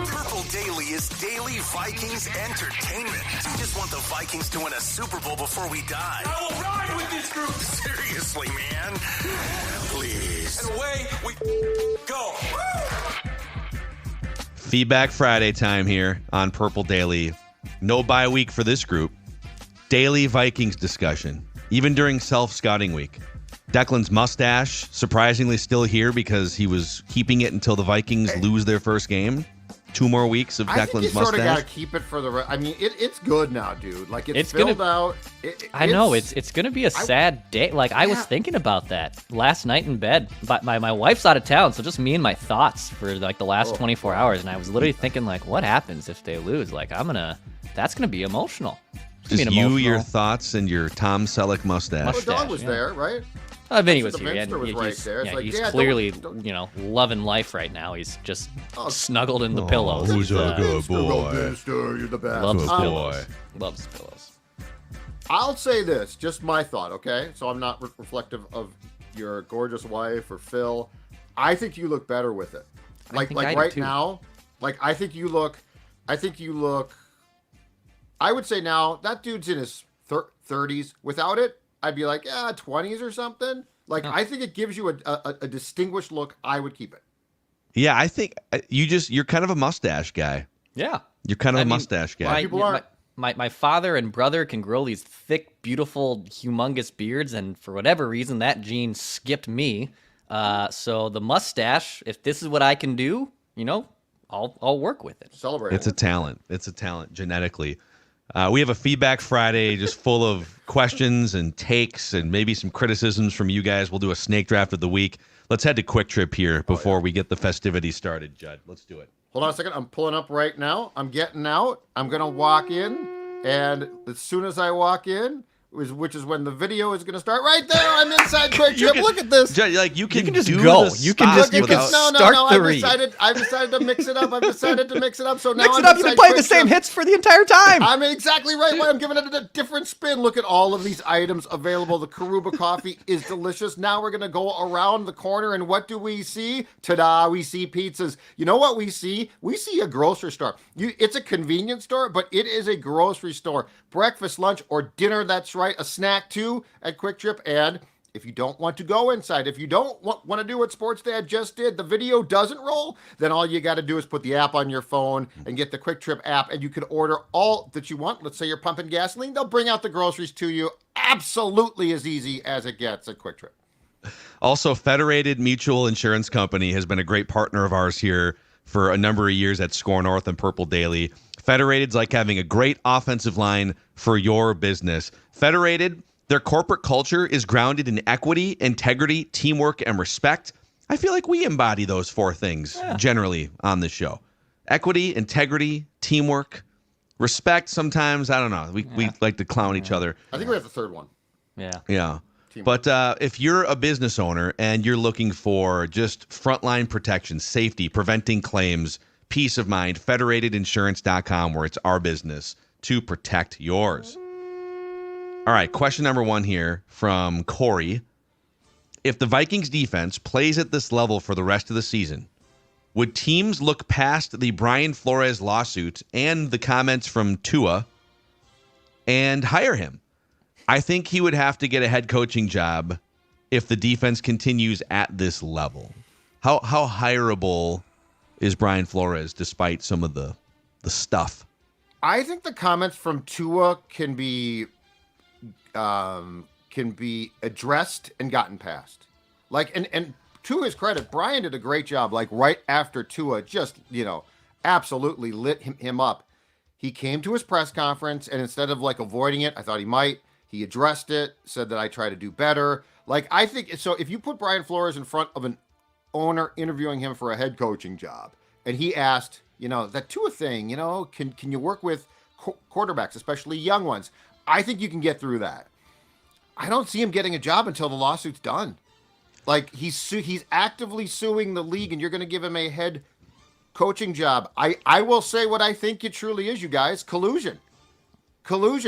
Purple Daily is daily Vikings entertainment. We just want the Vikings to win a Super Bowl before we die. I will ride with this group. Seriously, man. Please. And away we go. Feedback Friday time here on Purple Daily. No bye week for this group. Daily Vikings discussion, even during self-scouting week. Declan's mustache, surprisingly still here because he was keeping it until the Vikings lose their first game. 2 more weeks of Declan's mustache. I think you sort of got to keep it for the I mean, it's good now, dude. Like, it's filled out. I know. It's going to be a sad day. Like, I was thinking about that last night in bed. But my wife's out of town, so just me and my thoughts for, like, the last 24 hours. And I was literally thinking, like, what happens if they lose? Like, that's going to be emotional. Just you, your thoughts, and your Tom Selleck mustache. Well, the dog was there, right? Vinny was here. Was right there. Yeah, like, he's clearly, loving life right now. He's just snuggled in the pillows. Who's a good boy? You're the best. Loves pillows. Loves pillows. I'll say this, just my thought, okay? So I'm not reflective of your gorgeous wife or Phil. I think you look better with it. Like right now, like I think you look. I would say now that dude's in his 30s. Without it, I'd be like, 20s or something. Like, I think it gives you a distinguished look. I would keep it. Yeah, I think you're kind of a mustache guy. Yeah. You're kind of a mustache guy. My father and brother can grow these thick, beautiful, humongous beards, and for whatever reason, that gene skipped me. So the mustache, if this is what I can do, I'll work with it. Celebrate. It's a talent. It's a talent genetically. We have a Feedback Friday just full of questions and takes and maybe some criticisms from you guys. We'll do a snake draft of the week. Let's head to Quick Trip here before we get the festivities started, Judd. Let's do it. Hold on a second. I'm pulling up right now. I'm getting out. I'm going to walk in. And as soon as I walk in, which is when the video is going to start right there. I'm inside Quick Trip. Look at this. Like you can just do go. The you can just start the read. I've decided to mix it up. So now mix it up. You've been playing the same hits for the entire time. I'm exactly right. Why I'm giving it a different spin. Look at all of these items available. The Karuba coffee is delicious. Now we're going to go around the corner, and what do we see? Ta-da! We see pizzas. You know what we see? We see a grocery store. It's a convenience store, but it is a grocery store. Breakfast, lunch, or dinner. That's right. A snack too at Quick Trip. And if you don't want to go inside, if you don't want to do what Sports Dad just did, the video doesn't roll, then all you got to do is put the app on your phone and get the Quick Trip app, and you can order all that you want. Let's say you're pumping gasoline, they'll bring out the groceries to you. Absolutely as easy as it gets at Quick Trip. Also, Federated Mutual Insurance Company has been a great partner of ours here for a number of years at Score North and Purple Daily. Federated's like having a great offensive line for your business. Federated, their corporate culture is grounded in equity, integrity, teamwork, and respect. I feel like we embody those 4 things generally on this show. Equity, integrity, teamwork, respect. Sometimes, I don't know. We like to clown each other. I think we have the third one. Yeah. Yeah. But if you're a business owner and you're looking for just frontline protection, safety, preventing claims, peace of mind, federatedinsurance.com, where it's our business to protect yours. All right, question number 1 here from Corey. If the Vikings defense plays at this level for the rest of the season, would teams look past the Brian Flores lawsuit and the comments from Tua and hire him? I think he would have to get a head coaching job if the defense continues at this level. How hireable is Brian Flores despite some of the stuff? I think the comments from Tua can be addressed and gotten past. Like, and to his credit, Brian did a great job. Like, right after Tua just, absolutely lit him up, he came to his press conference, and instead of like avoiding it, I thought he might, he addressed it, said that I try to do better. Like, I think so. If you put Brian Flores in front of an owner interviewing him for a head coaching job, and he asked, that Tua thing, can you work with quarterbacks, especially young ones? I think you can get through that. I don't see him getting a job until the lawsuit's done. Like, he's actively suing the league, and you're going to give him a head coaching job. I will say what I think it truly is, you guys. Collusion.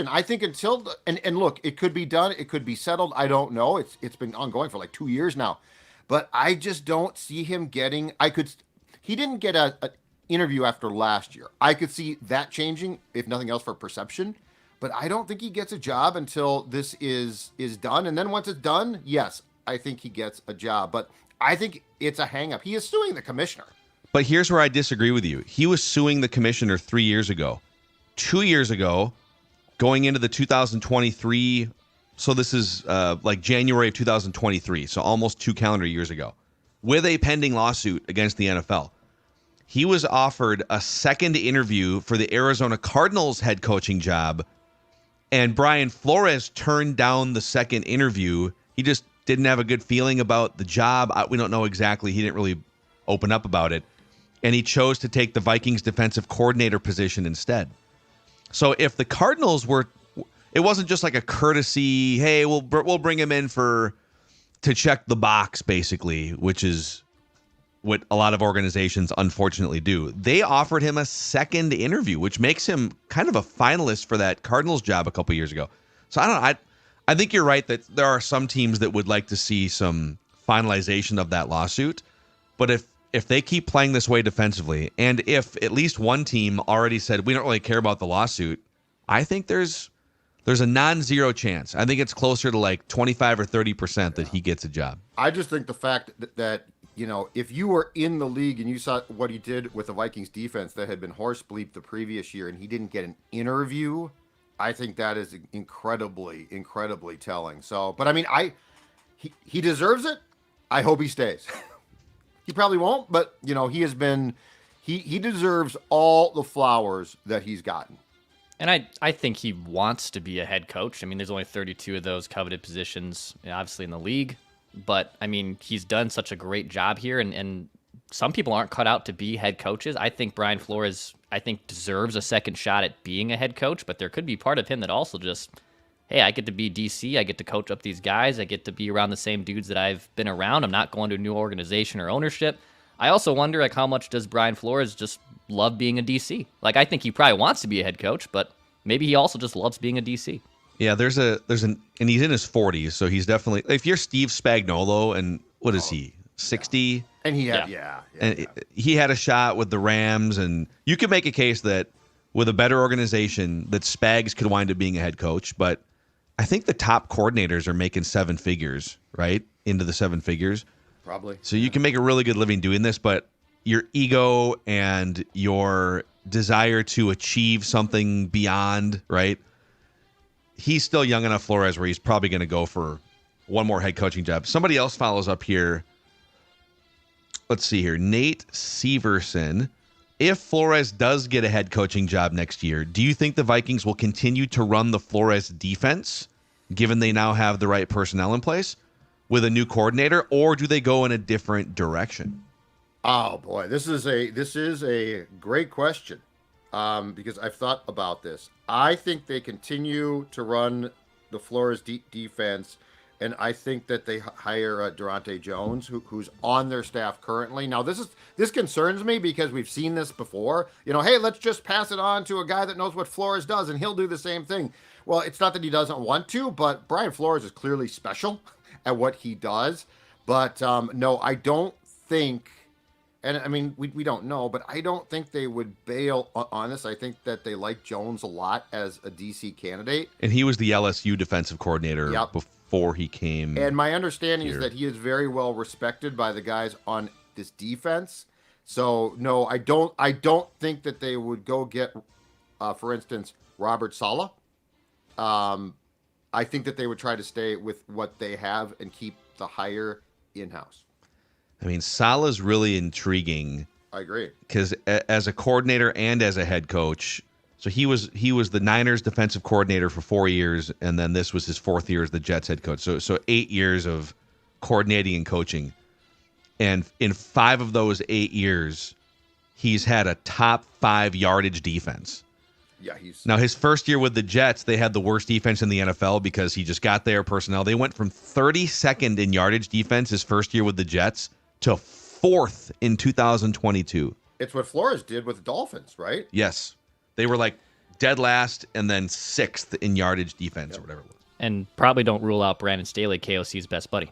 I think until and look, it could be done. It could be settled. I don't know. It's been ongoing for like 2 years now. But I just don't see him getting. He didn't get interview after last year. I could see that changing, if nothing else, for perception. But I don't think he gets a job until this is done. And then once it's done, yes, I think he gets a job. But I think it's a hang-up. He is suing the commissioner. But here's where I disagree with you. He was suing the commissioner 3 years ago. 2 years ago, going into the 2023, so this is like January of 2023, so almost 2 calendar years ago, with a pending lawsuit against the NFL. He was offered a second interview for the Arizona Cardinals head coaching job, and Brian Flores turned down the second interview. He just didn't have a good feeling about the job. We don't know exactly. He didn't really open up about it. And he chose to take the Vikings defensive coordinator position instead. So if the Cardinals were, it wasn't just like a courtesy, hey, we'll bring him in to check the box, basically, which is what a lot of organizations unfortunately do. They offered him a second interview, which makes him kind of a finalist for that Cardinals job a couple years ago. So I don't know. I think you're right that there are some teams that would like to see some finalization of that lawsuit. But if they keep playing this way defensively, and if at least one team already said, we don't really care about the lawsuit, I think there's a non-zero chance. I think it's closer to like 25 or 30% that he gets a job. I just think the fact that you know, if you were in the league and you saw what he did with the Vikings defense that had been horse bleep the previous year and he didn't get an interview, I think that is incredibly, incredibly telling. So, but I mean, he deserves it. I hope he stays. He probably won't, but you know, he deserves all the flowers that he's gotten. And I think he wants to be a head coach. I mean, there's only 32 of those coveted positions, obviously, in the league. But, I mean, he's done such a great job here, and some people aren't cut out to be head coaches. I think Brian Flores, deserves a second shot at being a head coach, but there could be part of him that also just, hey, I get to be DC, I get to coach up these guys, I get to be around the same dudes that I've been around. I'm not going to a new organization or ownership. I also wonder, like, how much does Brian Flores just love being a DC? Like, I think he probably wants to be a head coach, but maybe he also just loves being a DC. Yeah, and he's in his 40s, so he's definitely, if you're Steve Spagnuolo, and what is he, 60? And he had, he had a shot with the Rams, and you could make a case that with a better organization, that Spags could wind up being a head coach, but I think the top coordinators are making 7 figures, right? Into the 7 figures. Probably. So you can make a really good living doing this, but your ego and your desire to achieve something beyond, right? He's still young enough, Flores, where he's probably going to go for one more head coaching job. Somebody else follows up here. Let's see here. Nate Severson. If Flores does get a head coaching job next year, do you think the Vikings will continue to run the Flores defense, given they now have the right personnel in place, with a new coordinator, or do they go in a different direction? Oh boy, this is a great question. Because I've thought about this. I think they continue to run the Flores defense, and I think that they hire Durante Jones, who's on their staff currently. Now, this concerns me because we've seen this before. You know, hey, let's just pass it on to a guy that knows what Flores does, and he'll do the same thing. Well, it's not that he doesn't want to, but Brian Flores is clearly special at what he does. But no, I don't think. And I mean, we don't know, but I don't think they would bail on this. I think that they like Jones a lot as a DC candidate. And he was the LSU defensive coordinator before he came. And my understanding is that he is very well respected by the guys on this defense. So no, I don't think that they would go get, for instance, Robert Saleh. I think that they would try to stay with what they have and keep the hire in-house. I mean, Saleh's really intriguing. I agree. Because as a coordinator and as a head coach, so he was the Niners defensive coordinator for 4 years, and then this was his 4th year as the Jets head coach. So 8 years of coordinating and coaching. And in 5 of those 8 years, he's had a top 5 yardage defense. Yeah, Now, his first year with the Jets, they had the worst defense in the NFL because he just got their personnel. They went from 32nd in yardage defense his first year with the Jets to 4th in 2022. It's what Flores did with the Dolphins, right? Yes. They were like dead last and then 6th in yardage defense or whatever it was. And probably don't rule out Brandon Staley, KOC's best buddy,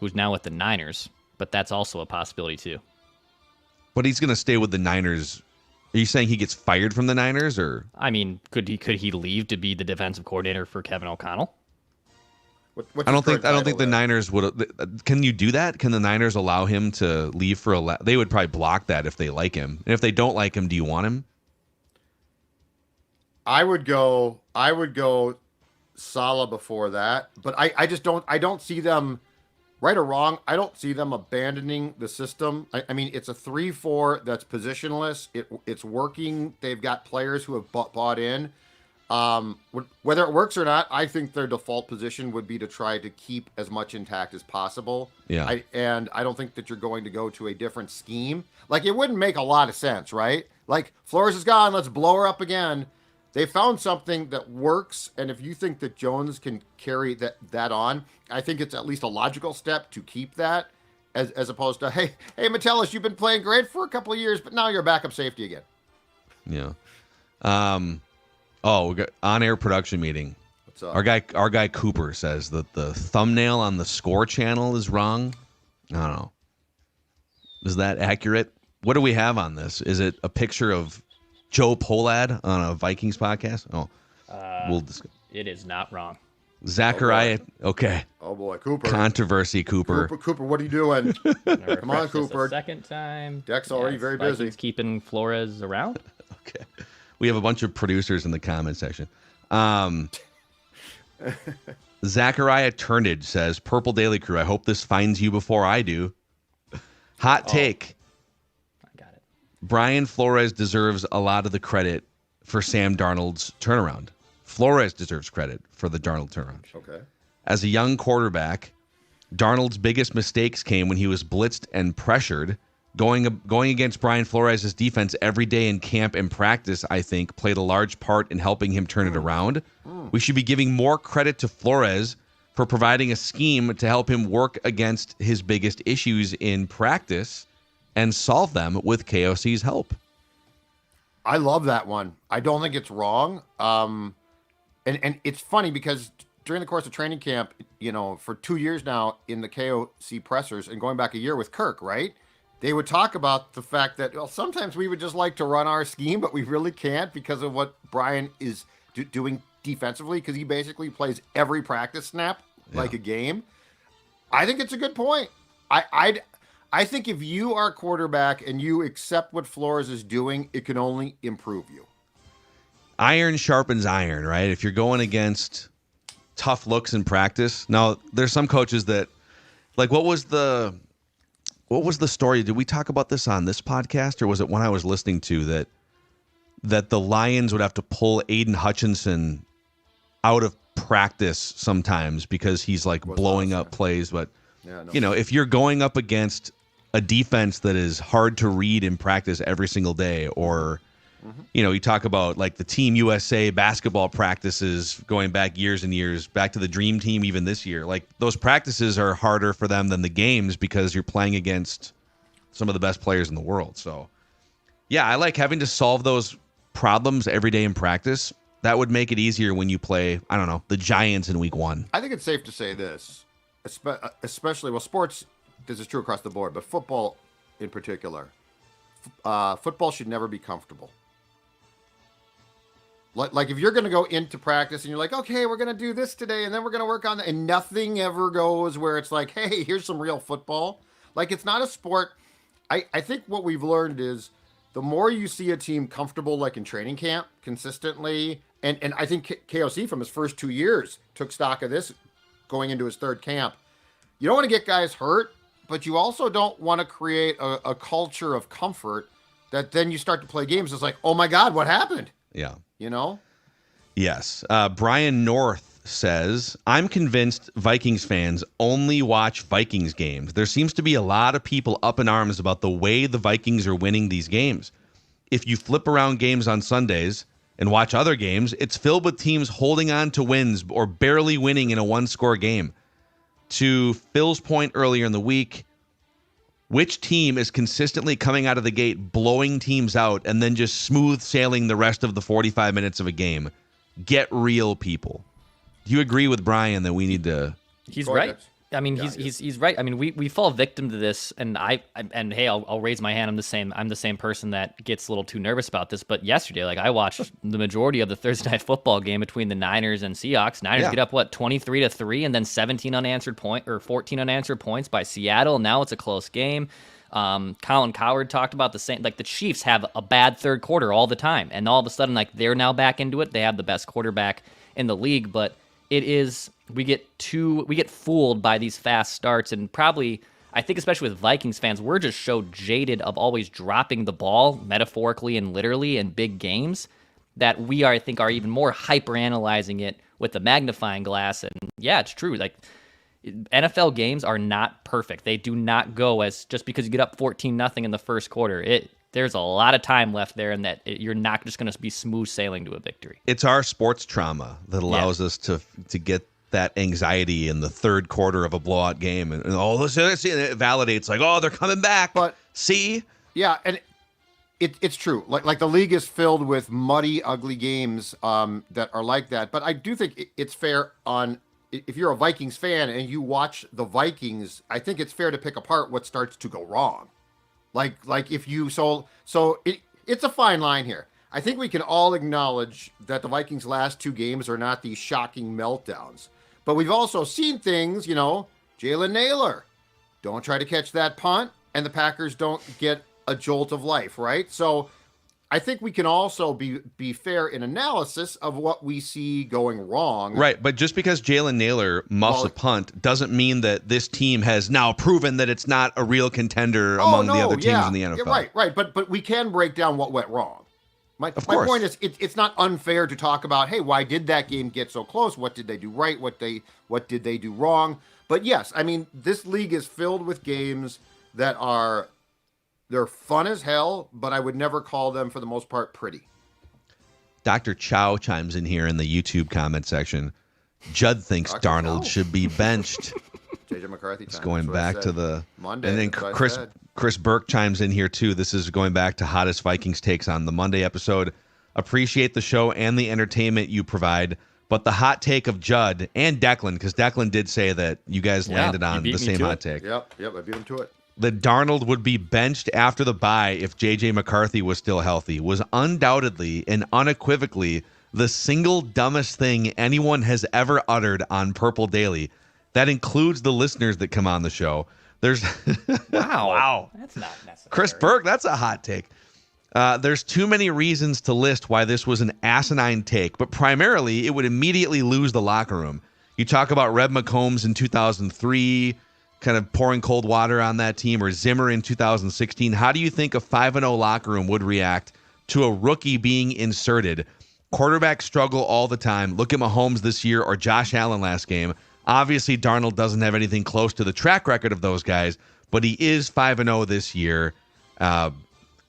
who's now with the Niners, but that's also a possibility too. But he's going to stay with the Niners. Are you saying he gets fired from the Niners, or? I mean, could he leave to be the defensive coordinator for Kevin O'Connell? I don't think the Niners would. Can you do that? Can the Niners allow him to leave for they would probably block that if they like him. And if they don't like him, do you want him? I would go Saleh before that, but I just don't see them, right or wrong, I don't see them abandoning the system. I mean, it's a 3-4 that's positionless. It's working. They've got players who have bought in. Whether it works or not, I think their default position would be to try to keep as much intact as possible. Yeah. And I don't think that you're going to go to a different scheme. Like, it wouldn't make a lot of sense, right? Like, Flores is gone, let's blow her up again. They found something that works, and if you think that Jones can carry that on, I think it's at least a logical step to keep that, as opposed to, hey, Metellus, you've been playing great for a couple of years, but now you're a backup safety again. Yeah. We got on-air production meeting. What's up? Our guy Cooper says that the thumbnail on the Score channel is wrong. I don't know. Is that accurate? What do we have on this? Is it a picture of Joe Polad on a Vikings podcast? Oh, we'll discuss. It is not wrong. Zachariah. Okay. Oh boy, Cooper. Controversy, Cooper. Cooper, what are you doing? Come on, Cooper. Second time. Deck's already very busy. Vikings keeping Flores around. Okay. We have a bunch of producers in the comment section. Zachariah Turnage says, Purple Daily Crew, I hope this finds you before I do. Hot take. I got it. Brian Flores deserves a lot of the credit for Sam Darnold's turnaround. Flores deserves credit for the Darnold turnaround. Okay. As a young quarterback, Darnold's biggest mistakes came when he was blitzed and pressured. Going against Brian Flores' defense every day in camp and practice, I think, played a large part in helping him turn it around. We should be giving more credit to Flores for providing a scheme to help him work against his biggest issues in practice and solve them with KOC's help. I love that one. I don't think it's wrong. And it's funny because during the course of training camp, for 2 years now in the KOC pressers and going back a year with Kirk, right? They would talk about the fact that, sometimes we would just like to run our scheme, but we really can't because of what Brian is doing defensively, because he basically plays every practice snap like a game. I think it's a good point. I think if you are a quarterback and you accept what Flores is doing, it can only improve you. Iron sharpens iron, right? If you're going against tough looks in practice. Now, there's some coaches that, like, what was the story? Did we talk about this on this podcast, or was it one I was listening to that the Lions would have to pull Aiden Hutchinson out of practice sometimes because he's like blowing up plays? But if you're going up against a defense that is hard to read in practice every single day, or you talk about like the Team USA basketball practices going back years and years, back to the Dream Team even this year. Like, those practices are harder for them than the games because you're playing against some of the best players in the world. So, yeah, I like having to solve those problems every day in practice. That would make it easier when you play, I don't know, the Giants in week 1. I think it's safe to say this, especially, sports, this is true across the board, but football in particular. Football should never be comfortable. Like if you're going to go into practice and you're like, okay, we're going to do this today, and then we're going to work on that, and nothing ever goes where it's like, hey, here's some real football. Like, it's not a sport. I think what we've learned is the more you see a team comfortable, like in training camp, consistently, and I think KOC from his first 2 years took stock of this going into his third camp. You don't want to get guys hurt, but you also don't want to create a culture of comfort that then you start to play games. It's like, oh my God, what happened? Yeah. Yes. Brian North says, I'm convinced Vikings fans only watch Vikings games. There seems to be a lot of people up in arms about the way the Vikings are winning these games. If you flip around games on Sundays and watch other games, it's filled with teams holding on to wins or barely winning in a one-score game. To Phil's point earlier in the week, which team is consistently coming out of the gate, blowing teams out, and then just smooth sailing the rest of the 45 minutes of a game? Get real, people. Do you agree with Brian that we need to... He's right. I mean, he's right. I mean, we fall victim to this, and hey, I'll raise my hand. I'm the same person that gets a little too nervous about this. But yesterday, like I watched the majority of the Thursday night football game between the Niners and Seahawks. Niners get up 23-3, and then 14 unanswered points by Seattle. And now it's a close game. Colin Cowherd talked about the same. Like the Chiefs have a bad third quarter all the time, and all of a sudden, like they're now back into it. They have the best quarterback in the league, but we get fooled by these fast starts, and probably I think especially with Vikings fans, we're just so jaded of always dropping the ball metaphorically and literally in big games that I think are even more hyper analyzing it with the magnifying glass. And yeah, it's true. Like NFL games are not perfect. They do not go as just because you get up 14-0 in the first quarter. There's a lot of time left there, and you're not just going to be smooth sailing to a victory. It's our sports trauma that allows us to get that anxiety in the third quarter of a blowout game, and it validates like, oh, they're coming back. But see, yeah, and it's true. Like the league is filled with muddy, ugly games that are like that. But I do think it's fair if you're a Vikings fan and you watch the Vikings, I think it's fair to pick apart what starts to go wrong. Like if you it's a fine line here. I think we can all acknowledge that the Vikings' last two games are not these shocking meltdowns. But we've also seen things, Jalen Naylor, don't try to catch that punt, and the Packers don't get a jolt of life, right? So I think we can also be fair in analysis of what we see going wrong. Right, but just because Jalen Naylor muffs a punt doesn't mean that this team has now proven that it's not a real contender among the other teams in the NFL. Yeah, right. But we can break down what went wrong. My point is, it's not unfair to talk about, hey, why did that game get so close? What did they do right? What did they do wrong? But yes, I mean, this league is filled with games that they're fun as hell, but I would never call them, for the most part, pretty. Dr. Chow chimes in here in the YouTube comment section. Judd thinks Dr. Darnold Chow. should be benched. JJ McCarthy. It's going back to the Monday. And then Chris Burke chimes in here too. This is going back to hottest Vikings takes on the Monday episode. Appreciate the show and the entertainment you provide, but the hot take of Judd and Declan, because Declan did say that you guys landed on the same hot take. Yep, I beat him to it. That Darnold would be benched after the bye if JJ McCarthy was still healthy was undoubtedly and unequivocally the single dumbest thing anyone has ever uttered on Purple Daily. That includes the listeners that come on the show. There's wow. That's not necessary. Chris Burke, that's a hot take. There's too many reasons to list why this was an asinine take, but primarily it would immediately lose the locker room. You talk about Reb McCombs in 2003, kind of pouring cold water on that team, or Zimmer in 2016. How do you think a 5-0 locker room would react to a rookie being inserted? Quarterbacks struggle all the time. Look at Mahomes this year or Josh Allen last game. Obviously, Darnold doesn't have anything close to the track record of those guys, but he is 5-0 this year.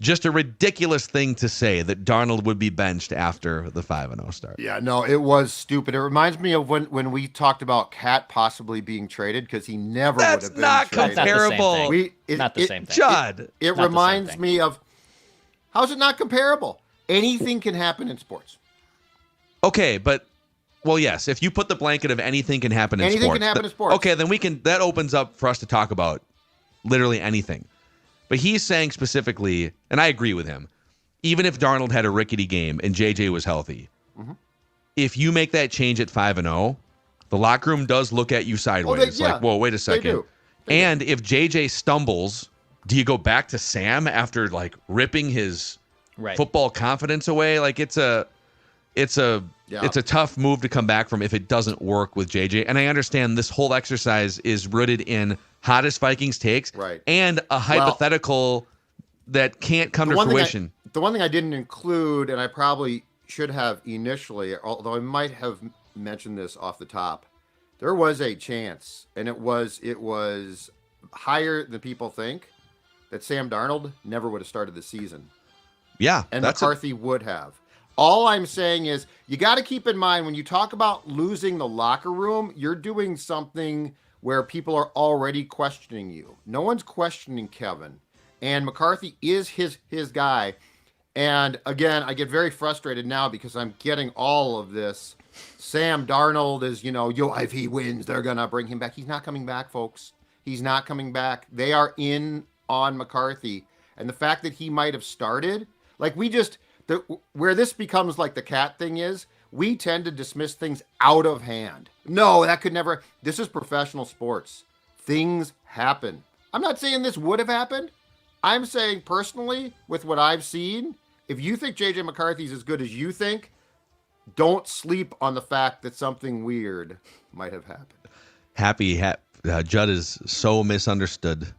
Just a ridiculous thing to say that Darnold would be benched after the 5-0 start. Yeah, no, it was stupid. It reminds me of when we talked about Cat possibly being traded because he never would have been not traded. comparable. Not the same thing. Judd. It reminds me of, how's it not comparable? Anything can happen in sports. Okay, but well, yes. If you put the blanket of anything can happen in sports. Anything can happen in sports. Okay, then that opens up for us to talk about literally anything. But he's saying specifically, and I agree with him, even if Darnold had a rickety game and JJ was healthy, if you make that change at 5-0, the locker room does look at you sideways. Like, whoa, wait a second. And if JJ stumbles, do you go back to Sam after like ripping his football confidence away? Like it's a tough move to come back from if it doesn't work with JJ. And I understand this whole exercise is rooted in hottest Vikings takes and a hypothetical that can't come to fruition. The one thing I didn't include, and I probably should have initially, although I might have mentioned this off the top, there was a chance, and it was higher than people think, that Sam Darnold never would have started the season. Yeah. And McCarthy would have. All I'm saying is you got to keep in mind when you talk about losing the locker room, you're doing something where people are already questioning you. No one's questioning Kevin. And McCarthy is his guy. And again, I get very frustrated now because I'm getting all of this Sam Darnold is, if he wins, they're going to bring him back. He's not coming back, folks. He's not coming back. They are in on McCarthy. And the fact that he might have started, like where this becomes like the cat thing is, we tend to dismiss things out of hand. No, that could never. This is professional sports. Things happen. I'm not saying this would have happened. I'm saying personally, with what I've seen, if you think JJ McCarthy's as good as you think, don't sleep on the fact that something weird might have happened. Judd is so misunderstood.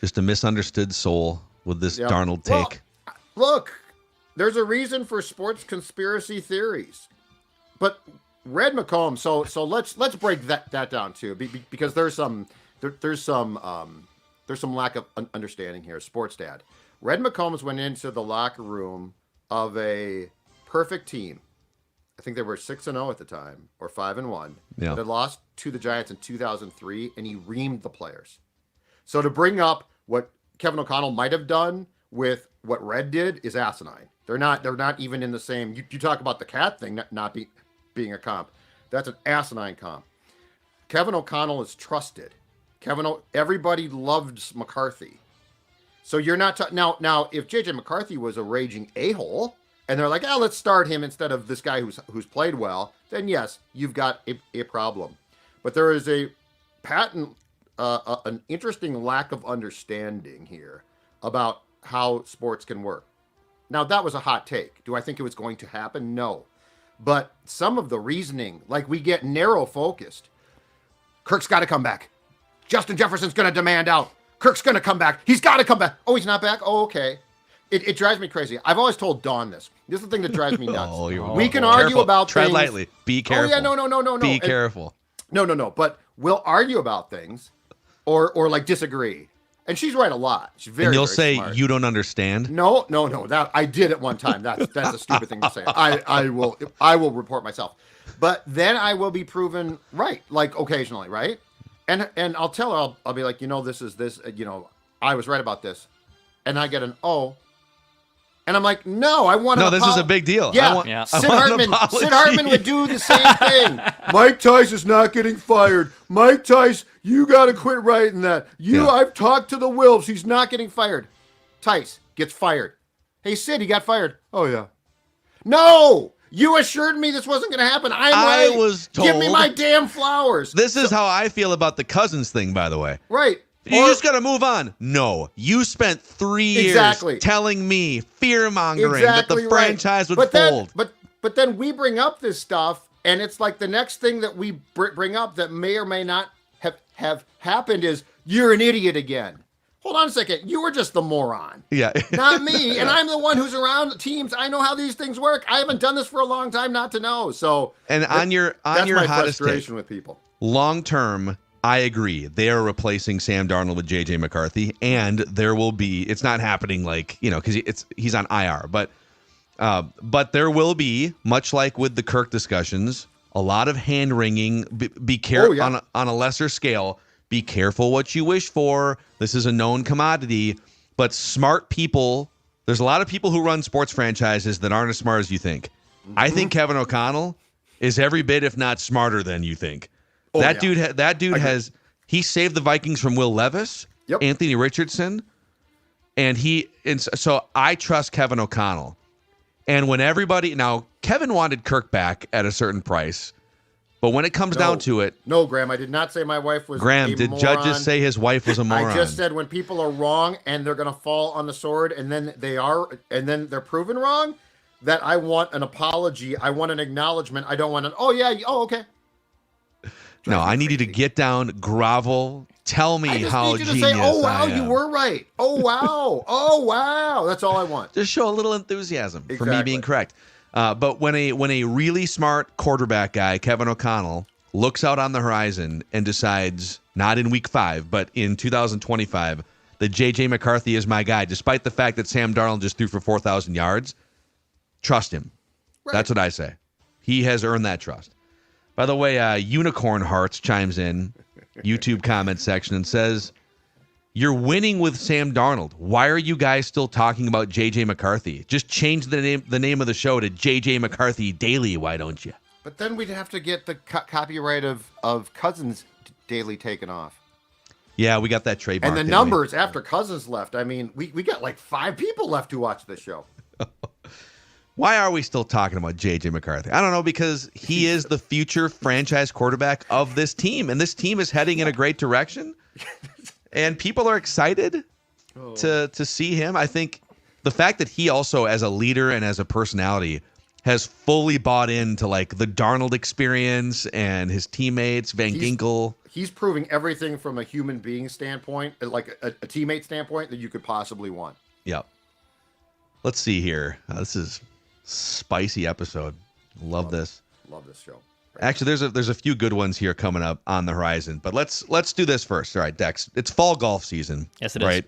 Just a misunderstood soul with this Darnold take. Well, look, there's a reason for sports conspiracy theories. But Red McComb, so let's break that down too, because there's some lack of understanding here. Sports dad. Red McCombs went into the locker room of a perfect team. I think they were 6-0 at the time, or 5-1. Yeah. They lost to the Giants in 2003, and he reamed the players. So to bring up what Kevin O'Connell might have done with what Red did is asinine. They're not even in the same. You talk about the cat thing not being a comp. That's an asinine comp. Kevin O'Connell is trusted. Everybody loved McCarthy. So you're not now. If JJ McCarthy was a raging a-hole, and they're like, let's start him instead of this guy who's played well, then yes, you've got a problem. But there is a patent, an interesting lack of understanding here about how sports can work. Now, that was a hot take. Do I think it was going to happen? No. But some of the reasoning, like we get narrow focused. Kirk's got to come back. Justin Jefferson's going to demand out. Kirk's going to come back. He's got to come back. Oh, he's not back? Oh, okay. It drives me crazy. I've always told Dawn this. This is the thing that drives me nuts. We can argue about Tread things. lightly. Be careful. Oh, yeah, no. Be careful. No. But we'll argue about things or like disagree. And she's right a lot. She's very, and you'll very say smart. You don't understand? No. That I did it one time. That's a stupid thing to say. I will report myself. But then I will be proven right, like occasionally, right? And I'll tell her, I'll be like, this is this, I was right about this. And I get an and I'm like, no, I want to. No, this is a big deal. Yeah, Sid Hartman would do the same thing. Mike Tice is not getting fired. Mike Tice, you got to quit writing that. I've talked to the Wilfs. He's not getting fired. Tice gets fired. Hey, Sid, he got fired. Oh, yeah. No, you assured me this wasn't going to happen. I was told. Give me my damn flowers. This is how I feel about the Cousins thing, by the way. Right. You just got to move on. No, you spent 3 years telling me, fear-mongering, that the franchise would fold. But then we bring up this stuff, and it's like the next thing that we bring up that may or may not have happened is, you're an idiot again. Hold on a second. You were just the moron. Yeah. Not me. And I'm the one who's around teams. I know how these things work. I haven't done this for a long time not to know. So, and on your hottest frustration take, with people. Long-term, I agree. They are replacing Sam Darnold with JJ McCarthy, and there will be. It's not happening because he's on IR, but there will be, much like with the Kirk discussions, a lot of hand wringing. Be careful on a lesser scale. Be careful what you wish for. This is a known commodity, but smart people. There's a lot of people who run sports franchises that aren't as smart as you think. Mm-hmm. I think Kevin O'Connell is every bit, if not smarter than you think. That dude has saved the Vikings from Will Levis, Anthony Richardson, and so I trust Kevin O'Connell. And when Kevin wanted Kirk back at a certain price, but when it comes down to it, no, Graham, I did not say my wife was. Graham, did Judd just say his wife was a moron? I just said when people are wrong and they're going to fall on the sword, and then they're proven wrong, that I want an apology, I want an acknowledgement, I don't want okay. No, I need you to get down, grovel, tell me how genius I am. Say, oh, wow, you were right. Oh, wow. Oh, wow. That's all I want. Just show a little enthusiasm for me being correct. But when a really smart quarterback guy, Kevin O'Connell, looks out on the horizon and decides, not in week 5, but in 2025, that JJ McCarthy is my guy, despite the fact that Sam Darnold just threw for 4,000 yards, trust him. Right. That's what I say. He has earned that trust. By the way, Unicorn Hearts chimes in, YouTube comment section, and says, you're winning with Sam Darnold. Why are you guys still talking about JJ McCarthy? Just change the name of the show to JJ McCarthy Daily, why don't you? But then we'd have to get the copyright of Cousins Daily taken off. Yeah, we got that trademark. And the numbers after Cousins left. I mean, we got like 5 people left to watch this show. Why are we still talking about JJ McCarthy? I don't know, because he is the future franchise quarterback of this team, and this team is heading in a great direction, and people are excited to see him. I think the fact that he also, as a leader and as a personality, has fully bought into like the Darnold experience and his teammates, Van Ginkel. He's proving everything from a human being standpoint, like a teammate standpoint, that you could possibly want. Yep. Let's see here. This is spicy episode. Love this show. Actually, there's a few good ones here coming up on the horizon, but let's do this first. All right, Dex. It's fall golf season. Yes, it is. Right?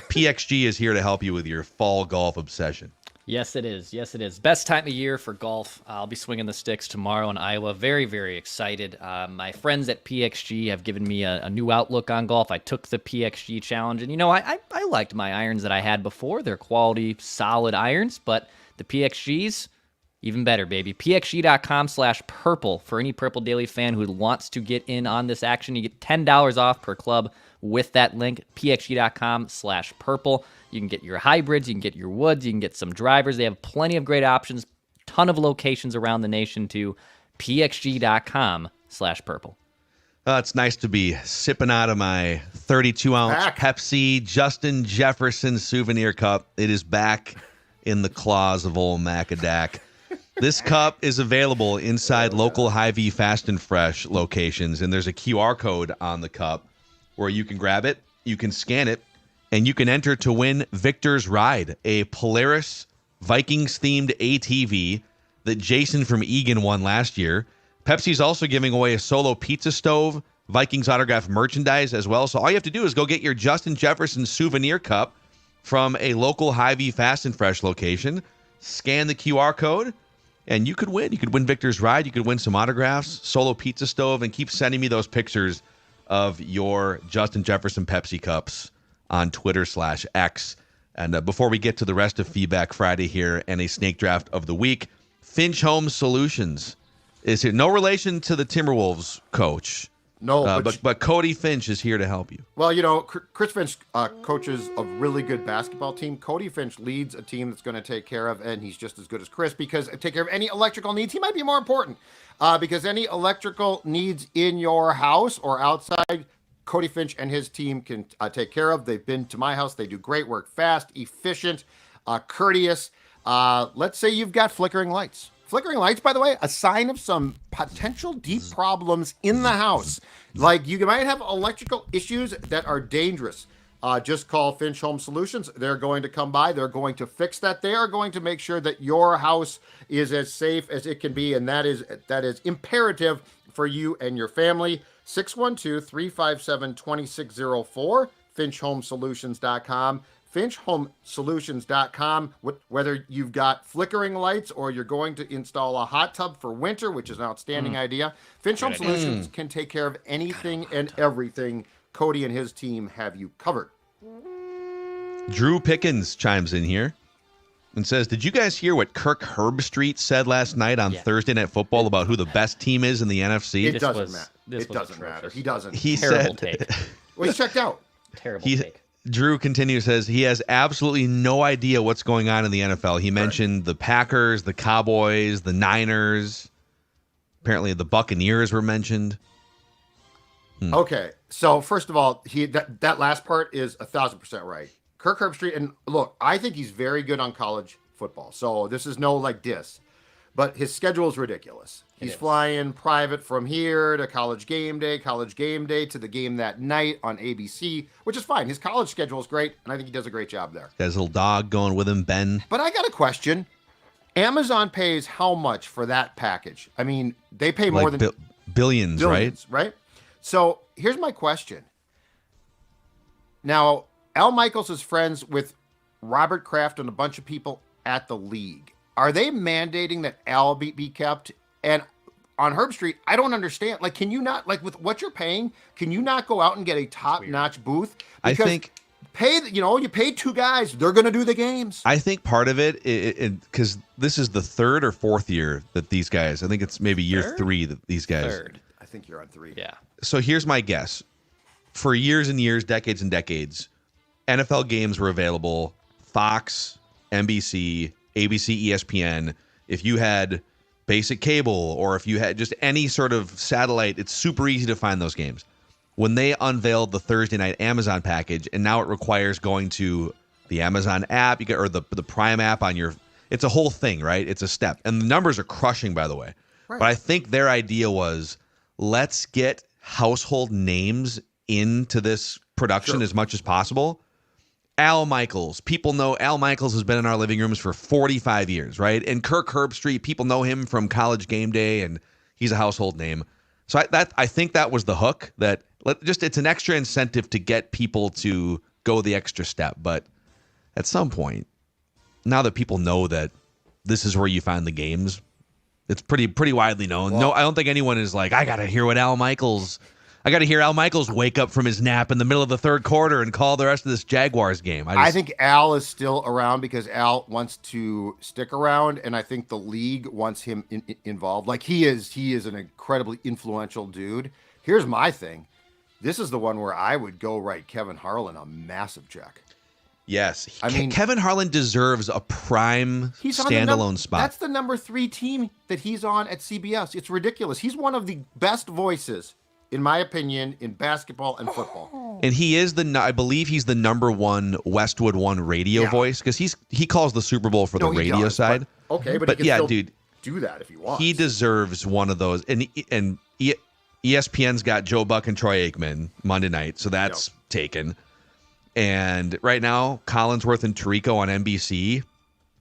PXG is here to help you with your fall golf obsession. Yes, it is. Yes, it is. Best time of year for golf. I'll be swinging the sticks tomorrow in Iowa. Very, very excited. My friends at PXG have given me a new outlook on golf. I took the PXG challenge, and I liked my irons that I had before. They're quality, solid irons, but the PXGs, even better, baby. PXG.com/purple for any Purple Daily fan who wants to get in on this action. You get $10 off per club with that link, PXG.com/purple. You can get your hybrids, you can get your woods, you can get some drivers. They have plenty of great options, ton of locations around the nation too. PXG.com/purple. It's nice to be sipping out of my 32-ounce Pepsi Justin Jefferson souvenir cup. It is back in the claws of old Macadac. This cup is available inside local Hy-Vee Fast and Fresh locations, and there's a QR code on the cup where you can grab it, you can scan it, and you can enter to win Victor's Ride, a Polaris Vikings-themed ATV that Jason from Egan won last year. Pepsi's also giving away a solo pizza stove, Vikings autographed merchandise as well. So all you have to do is go get your Justin Jefferson souvenir cup from a local Hy-Vee Fast and Fresh location, scan the QR code, and you could win. You could win Victor's Ride. You could win some autographs, solo pizza stove, and keep sending me those pictures of your Justin Jefferson Pepsi cups on Twitter/X. And before we get to the rest of Feedback Friday here and a snake draft of the week, Finch Home Solutions is here. No relation to the Timberwolves coach. No, but Cody Finch is here to help you. Well, Chris Finch coaches a really good basketball team. Cody Finch leads a team that's going to take care of, and he's just as good as Chris, because take care of any electrical needs. He might be more important because any electrical needs in your house or outside, Cody Finch and his team can take care of. They've been to my house. They do great work, fast, efficient, courteous. Let's say you've got flickering lights. Flickering lights, by the way, a sign of some potential deep problems in the house. Like you might have electrical issues that are dangerous. Just call Finch Home Solutions. They're going to come by. They're going to fix that. They are going to make sure that your house is as safe as it can be, and that is imperative for you and your family. 612-357-2604, FinchHomeSolutions.com. FinchHomeSolutions.com. Whether you've got flickering lights or you're going to install a hot tub for winter, which is an outstanding idea, Finch Home Solutions can take care of anything and everything. Cody and his team have you covered. Drew Pickens chimes in here and says, did you guys hear what Kirk Herbstreit said last night on Thursday Night Football about who the best team is in the NFC? It doesn't matter. It doesn't matter. He doesn't. He Terrible said, take. Well, he's checked out. Terrible take. Drew continues, says he has absolutely no idea what's going on in the NFL. He mentioned the Packers, the Cowboys, the Niners. Apparently the Buccaneers were mentioned. Okay, so first of all, that last part is 1,000% right. Kirk Herbstreit, and look, I think he's very good on college football. So this is no diss, but his schedule is ridiculous. He's flying private from here to college game day to the game that night on ABC, which is fine. His college schedule is great, and I think he does a great job there. Got his little dog going with him, Ben. But I got a question. Amazon pays how much for that package? I mean, they pay more than billions, right? So here's my question. Now, Al Michaels is friends with Robert Kraft and a bunch of people at the league. Are they mandating that Al be kept? And on Herbstreit, I don't understand. Can you not, with what you're paying, can you not go out and get a top-notch booth? Because I think you paid two guys. They're going to do the games. I think part of it, because this is the third or fourth year that these guys, I think it's maybe year three that these guys. Third. I think you're on 3. Yeah. So here's my guess. For years and years, decades and decades, NFL games were available. Fox, NBC, ABC, ESPN. If you had basic cable or if you had just any sort of satellite, it's super easy to find those games. When they unveiled the Thursday night Amazon package, and now it requires going to the Amazon app, or the Prime app on your, it's a whole thing, right? It's a step. And the numbers are crushing, by the way. Right. But I think their idea was, let's get household names into this production as much as possible. Al Michaels. People know Al Michaels has been in our living rooms for 45 years, right? And Kirk Herbstreit, people know him from College Game Day, and he's a household name. So I think that was the hook, that it's an extra incentive to get people to go the extra step. But at some point, now that people know that this is where you find the games, it's pretty widely known. Well, no, I don't think anyone is like, I got to hear Al Michaels wake up from his nap in the middle of the third quarter and call the rest of this Jaguars game. I think Al is still around because Al wants to stick around, and I think the league wants him involved. Like he is an incredibly influential dude. Here's my thing. This is the one where I would go write Kevin Harlan a massive check. Yes. I mean, Kevin Harlan deserves a prime standalone spot. That's the number 3 team that he's on at CBS. It's ridiculous. He's one of the best voices, in my opinion, in basketball and football. And he is I believe he's the number 1 Westwood One radio voice, because he calls the Super Bowl for the radio side. But he can still do that if he wants. He deserves one of those. And ESPN's got Joe Buck and Troy Aikman Monday night, so that's taken. And right now, Collinsworth and Tirico on NBC,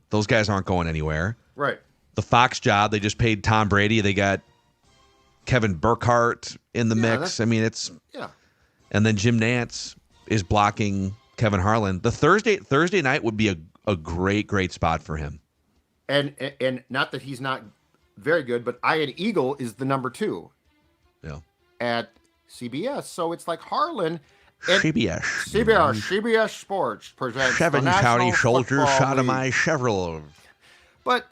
those guys aren't going anywhere. Right. The Fox job, they just paid Tom Brady. They got Kevin Burkhardt in the mix. I mean, it's And then Jim Nantz is blocking Kevin Harlan. The Thursday night would be a great spot for him. And not that he's not very good, but Ian Eagle is the number 2. Yeah. At CBS, so it's like Harlan. CBS Sports presents 7 County soldiers shot at my Chevrolet. But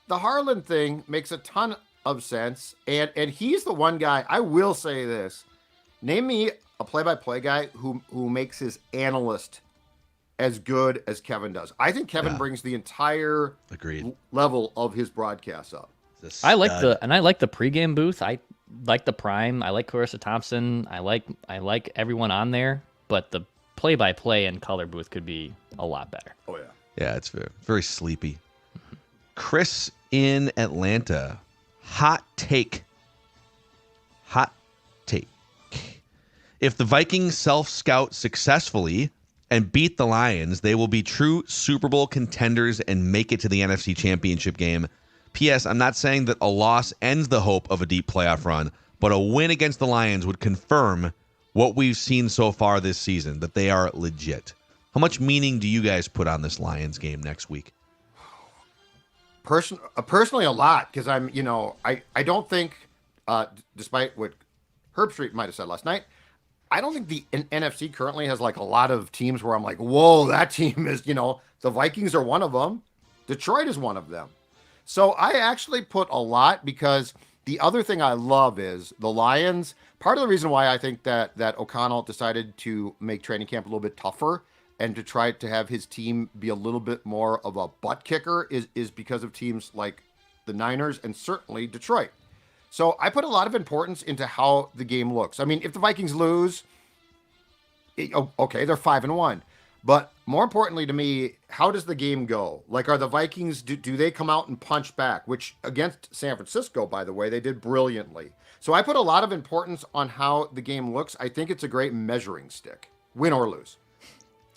the Harlan thing makes a ton of sense, and he's the one guy. I will say this: name me a play-by-play guy who makes his analyst as good as Kevin does. I think Kevin brings the entire level of his broadcast up. I like the pregame booth. I like the Prime. I like Clarissa Thompson. I like everyone on there, but the play-by-play and color booth could be a lot better. Oh yeah. Yeah, it's very, very sleepy. Chris in Atlanta. Hot take. If the Vikings self-scout successfully and beat the Lions, they will be true Super Bowl contenders and make it to the NFC Championship game. P.S. I'm not saying that a loss ends the hope of a deep playoff run, but a win against the Lions would confirm what we've seen so far this season, that they are legit. How much meaning do you guys put on this Lions game next week? Personally, a lot, because I don't think, despite what Herbstreit might have said last night, I don't think the NFC currently has like a lot of teams where I'm like, whoa, that team is, the Vikings are one of them. Detroit is one of them. So I actually put a lot, because the other thing I love is the Lions. Part of the reason why I think that O'Connell decided to make training camp a little bit tougher and to try to have his team be a little bit more of a butt kicker is because of teams like the Niners and certainly Detroit. So I put a lot of importance into how the game looks. I mean, if the Vikings lose, okay, they're 5-1. But more importantly to me, how does the game go? Like, are the Vikings, do they come out and punch back? Which, against San Francisco, by the way, they did brilliantly. So I put a lot of importance on how the game looks. I think it's a great measuring stick, win or lose.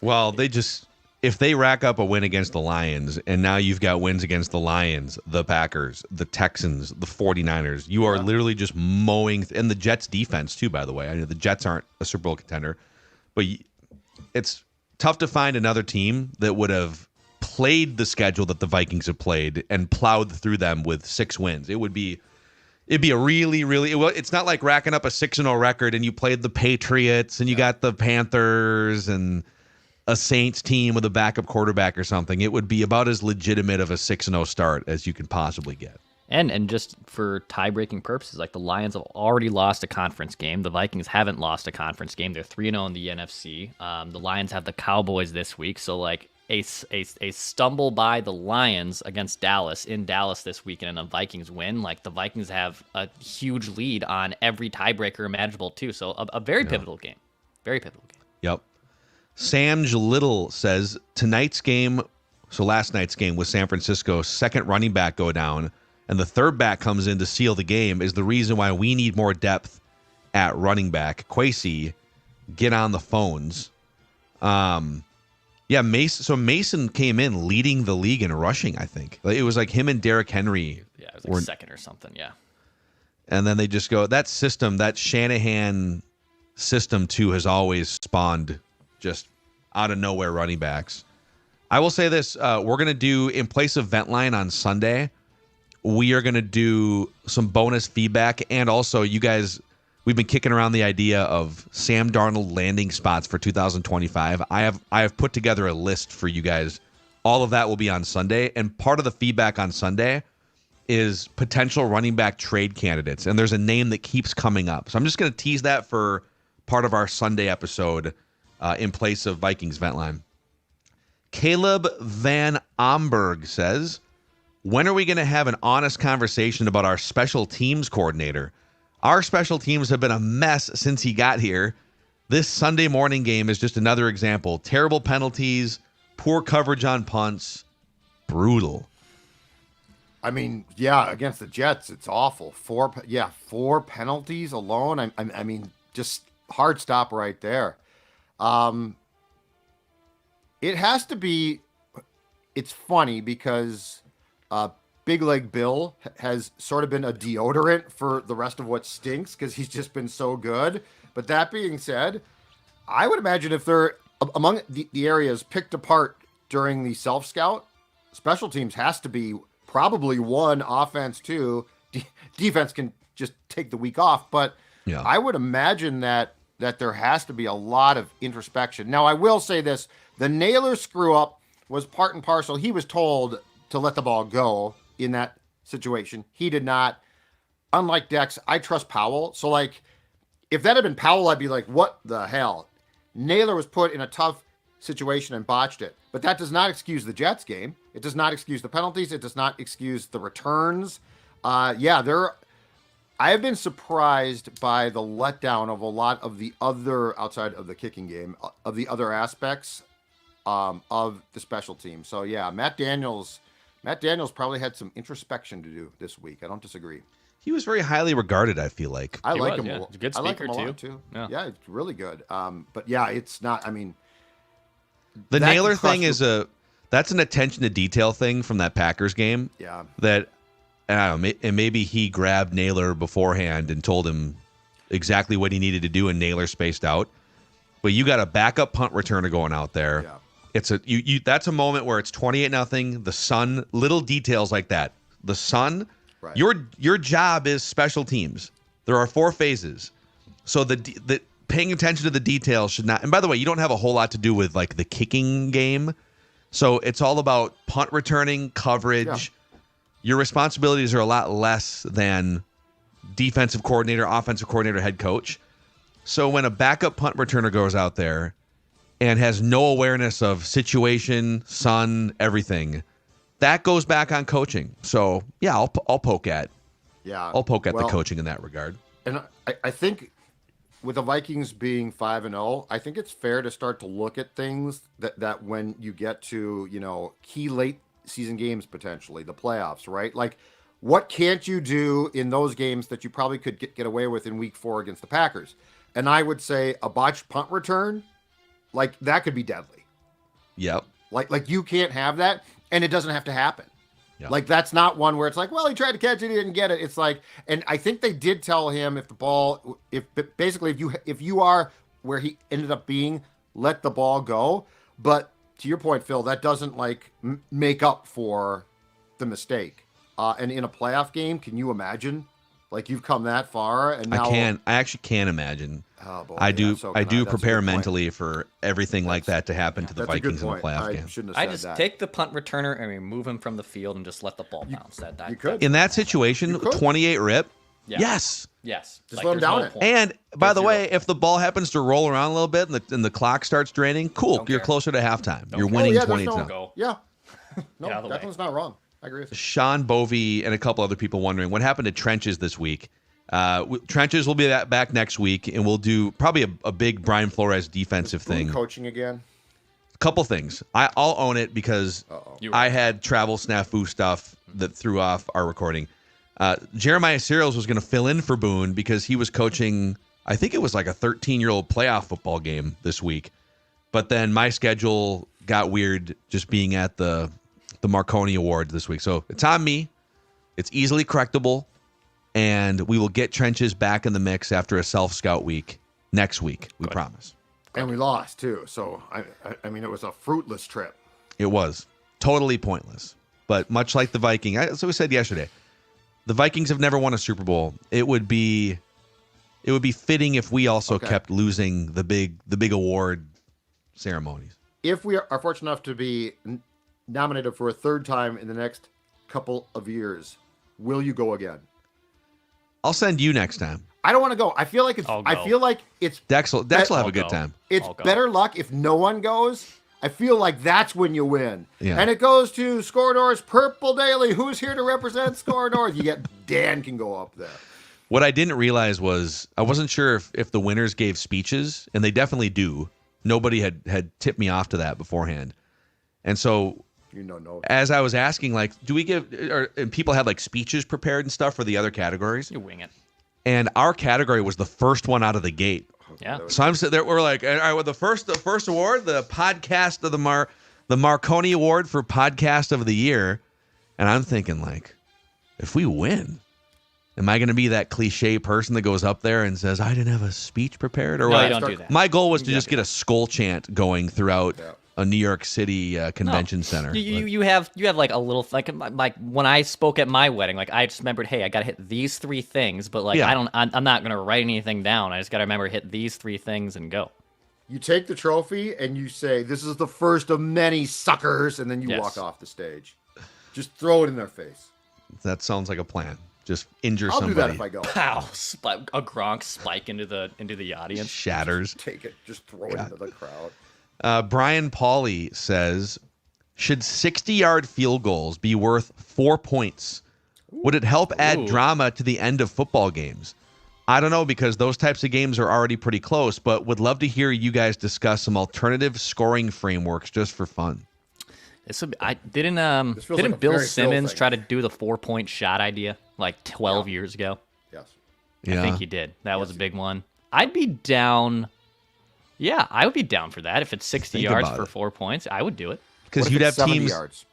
Well, if they rack up a win against the Lions, and now you've got wins against the Lions, the Packers, the Texans, the 49ers, you are literally just mowing, and the Jets defense too, by the way. I know the Jets aren't a Super Bowl contender, but it's tough to find another team that would have played the schedule that the Vikings have played and plowed through them with 6 wins. It'd be a really, really, well, it's not like racking up a 6-0 record and you played the Patriots and you got the Panthers, and a Saints team with a backup quarterback or something, it would be about as legitimate of a 6-0 start as you could possibly get. And just for tie-breaking purposes, like the Lions have already lost a conference game. The Vikings haven't lost a conference game. They're 3-0 in the NFC. The Lions have the Cowboys this week. So like a stumble by the Lions against Dallas in Dallas this weekend and a Vikings win, like the Vikings have a huge lead on every tiebreaker imaginable too. So a very pivotal game. Very pivotal game. Yep. Samj Little says tonight's game, so last night's game with San Francisco's second running back go down, and the third back comes in to seal the game, is the reason why we need more depth at running back. Kwesi, get on the phones. Yeah, Mason. So Mason came in leading the league in rushing, I think. It was like him and Derrick Henry. Yeah, it was like second or something, yeah. And then they just go, that system, that Shanahan system too, has always spawned just out of nowhere running backs. I will say this, we're going to do, in place of Ventline on Sunday, we are going to do some bonus feedback, and also you guys, we've been kicking around the idea of Sam Darnold landing spots for 2025. I have put together a list for you guys. All of that will be on Sunday, and part of the feedback on Sunday is potential running back trade candidates, and there's a name that keeps coming up. So I'm just going to tease that for part of our Sunday episode in place of Vikings Ventline. Caleb Van Omberg says, when are we going to have an honest conversation about our special teams coordinator? Our special teams have been a mess since he got here. This Sunday morning game is just another example. Terrible penalties, poor coverage on punts, brutal. I mean, yeah, against the Jets, it's awful. Four penalties alone. I mean, just hard stop right there. It has to be. It's funny because Big Leg Bill has sort of been a deodorant for the rest of what stinks because he's just been so good. But that being said, I would imagine if they're among the areas picked apart during the self-scout, special teams has to be probably one, offense two. Defense can just take the week off. But yeah, I would imagine that there has to be a lot of introspection. Now, I will say this. The Naylor screw-up was part and parcel. He was told to let the ball go in that situation. He did not. Unlike Dex, I trust Powell. So, like, if that had been Powell, I'd be like, what the hell? Naylor was put in a tough situation and botched it. But that does not excuse the Jets game. It does not excuse the penalties. It does not excuse the returns. I have been surprised by the letdown of a lot of the other, outside of the kicking game, of the other aspects of the special team. So, yeah, Matt Daniels probably had some introspection to do this week. I don't disagree. He was very highly regarded, I feel like. I like him. Yeah. Good speaker, I like him a lot, too. Yeah, it's really good. But, yeah, it's not, I mean. The Naylor thing that's an attention to detail thing from that Packers game. Yeah. That, I don't know, and maybe he grabbed Naylor beforehand and told him exactly what he needed to do, and Naylor spaced out. But you got a backup punt returner going out there. Yeah. It's that's a moment where it's 28-0. The sun, little details like that. The sun, right. Your job is special teams. There are 4 phases. So the paying attention to the details should not. And by the way, you don't have a whole lot to do with like the kicking game. So it's all about punt returning, coverage. Yeah. Your responsibilities are a lot less than defensive coordinator, offensive coordinator, head coach. So when a backup punt returner goes out there and has no awareness of situation, sun, everything, that goes back on coaching. So, yeah, I'll poke at the coaching in that regard. And I think with the Vikings being 5-0, I think it's fair to start to look at things that when you get to, key late season games, potentially the playoffs, right? Like, what can't you do in those games that you probably could get away with in week 4 against the Packers? And I would say a botched punt return, like, that could be deadly. Yep. Like you can't have that, and it doesn't have to happen. Yep. Like, that's not one where it's like, well, he tried to catch it, he didn't get it. It's like, and I think they did tell him if you are where he ended up being, let the ball go. But to your point, Phil, that doesn't make up for the mistake. And in a playoff game, can you imagine Like you've come that far, and now I actually can't imagine. Oh boy, I do so I can do That's a prepare good point. mentally for everything like that to happen to the That's a good Vikings in a point. playoff I game. shouldn't have said I just that. take the punt returner and remove him from the field and just let the ball bounce. You could. In that situation, 28 rip. Yeah. Yes. Yes. Just let him there's down no it. point. And by the Zero. way, if the ball happens to roll around a little bit and the clock starts draining, cool. Don't You're care. closer to halftime. You're care. winning yeah, 20 there's to no- nothing. Yeah. No, Get out of the that way. one's not wrong. I agree with you. Sean Bovey and a couple other people wondering what happened to Trenches this week. Trenches will be back next week, and we'll do probably a big Brian Flores defensive Boone thing. coaching again. Couple things. I'll own it because I had travel snafu stuff that threw off our recording. Jeremiah Serials was going to fill in for Boone because he was coaching, I think it was like a 13-year-old playoff football game this week. But then my schedule got weird just being at the Marconi Awards this week. So it's on me. It's easily correctable. And we will get Trenches back in the mix after a self-scout week next week. We promise. And we lost too. So I mean, it was a fruitless trip. It was totally pointless. But much like the Viking, as we said yesterday, the Vikings have never won a Super Bowl. It would be fitting if we also kept losing the big award ceremonies. If we are fortunate enough to be nominated for a third time in the next couple of years, will you go again? I'll send you next time. I don't want to go. I feel like it's. I'll I go. feel like it's. Dex will have a good go. time. It's I'll go. better luck if no one goes. I feel like that's when you win. Yeah. And it goes to Score North's Purple Daily. Who's here to represent Score North? You get Dan can go up there. What I didn't realize was I wasn't sure if the winners gave speeches, and they definitely do. Nobody had tipped me off to that beforehand. And so No. as I was asking, like, do we give, and people had like speeches prepared and stuff for the other categories. You wing it. And our category was the first one out of the gate. Yeah. So I'm sitting there, we're like, all right, well, the first award, the podcast of the Marconi Award for Podcast of the Year. And I'm thinking, like, if we win, am I going to be that cliche person that goes up there and says, I didn't have a speech prepared? Or No, what? you don't do that. My goal was to just get a skull chant going throughout a New York City convention center. You have like a little like when I spoke at my wedding, like I just remembered, hey, I gotta hit these 3 things, but like Yeah. I'm not gonna write anything down. I just gotta remember hit these 3 things and go. You take the trophy and you say, "This is the first of many suckers," and then you Yes. walk off the stage. Just throw it in their face. That sounds like a plan. Just injure I'll somebody. do that if I go. Pow! A Gronk spike into the audience. Shatters. Take it. Just throw it into the crowd. Brian Pauly says, should 60-yard field goals be worth 4 points? Would it help add drama to the end of football games? I don't know, because those types of games are already pretty close, but would love to hear you guys discuss some alternative scoring frameworks just for fun. This would be, I didn't feels like a didn't Bill very Phil Simmons thing. try to do the 4-point shot idea like 12 years ago? Yes. Yeah. I think he did. That was a big one. I'd be down. Yeah, I would be down for that. If it's 60 Think yards about for it. 4 points, I would do it. Because What if you'd have it's 70 teams, yards?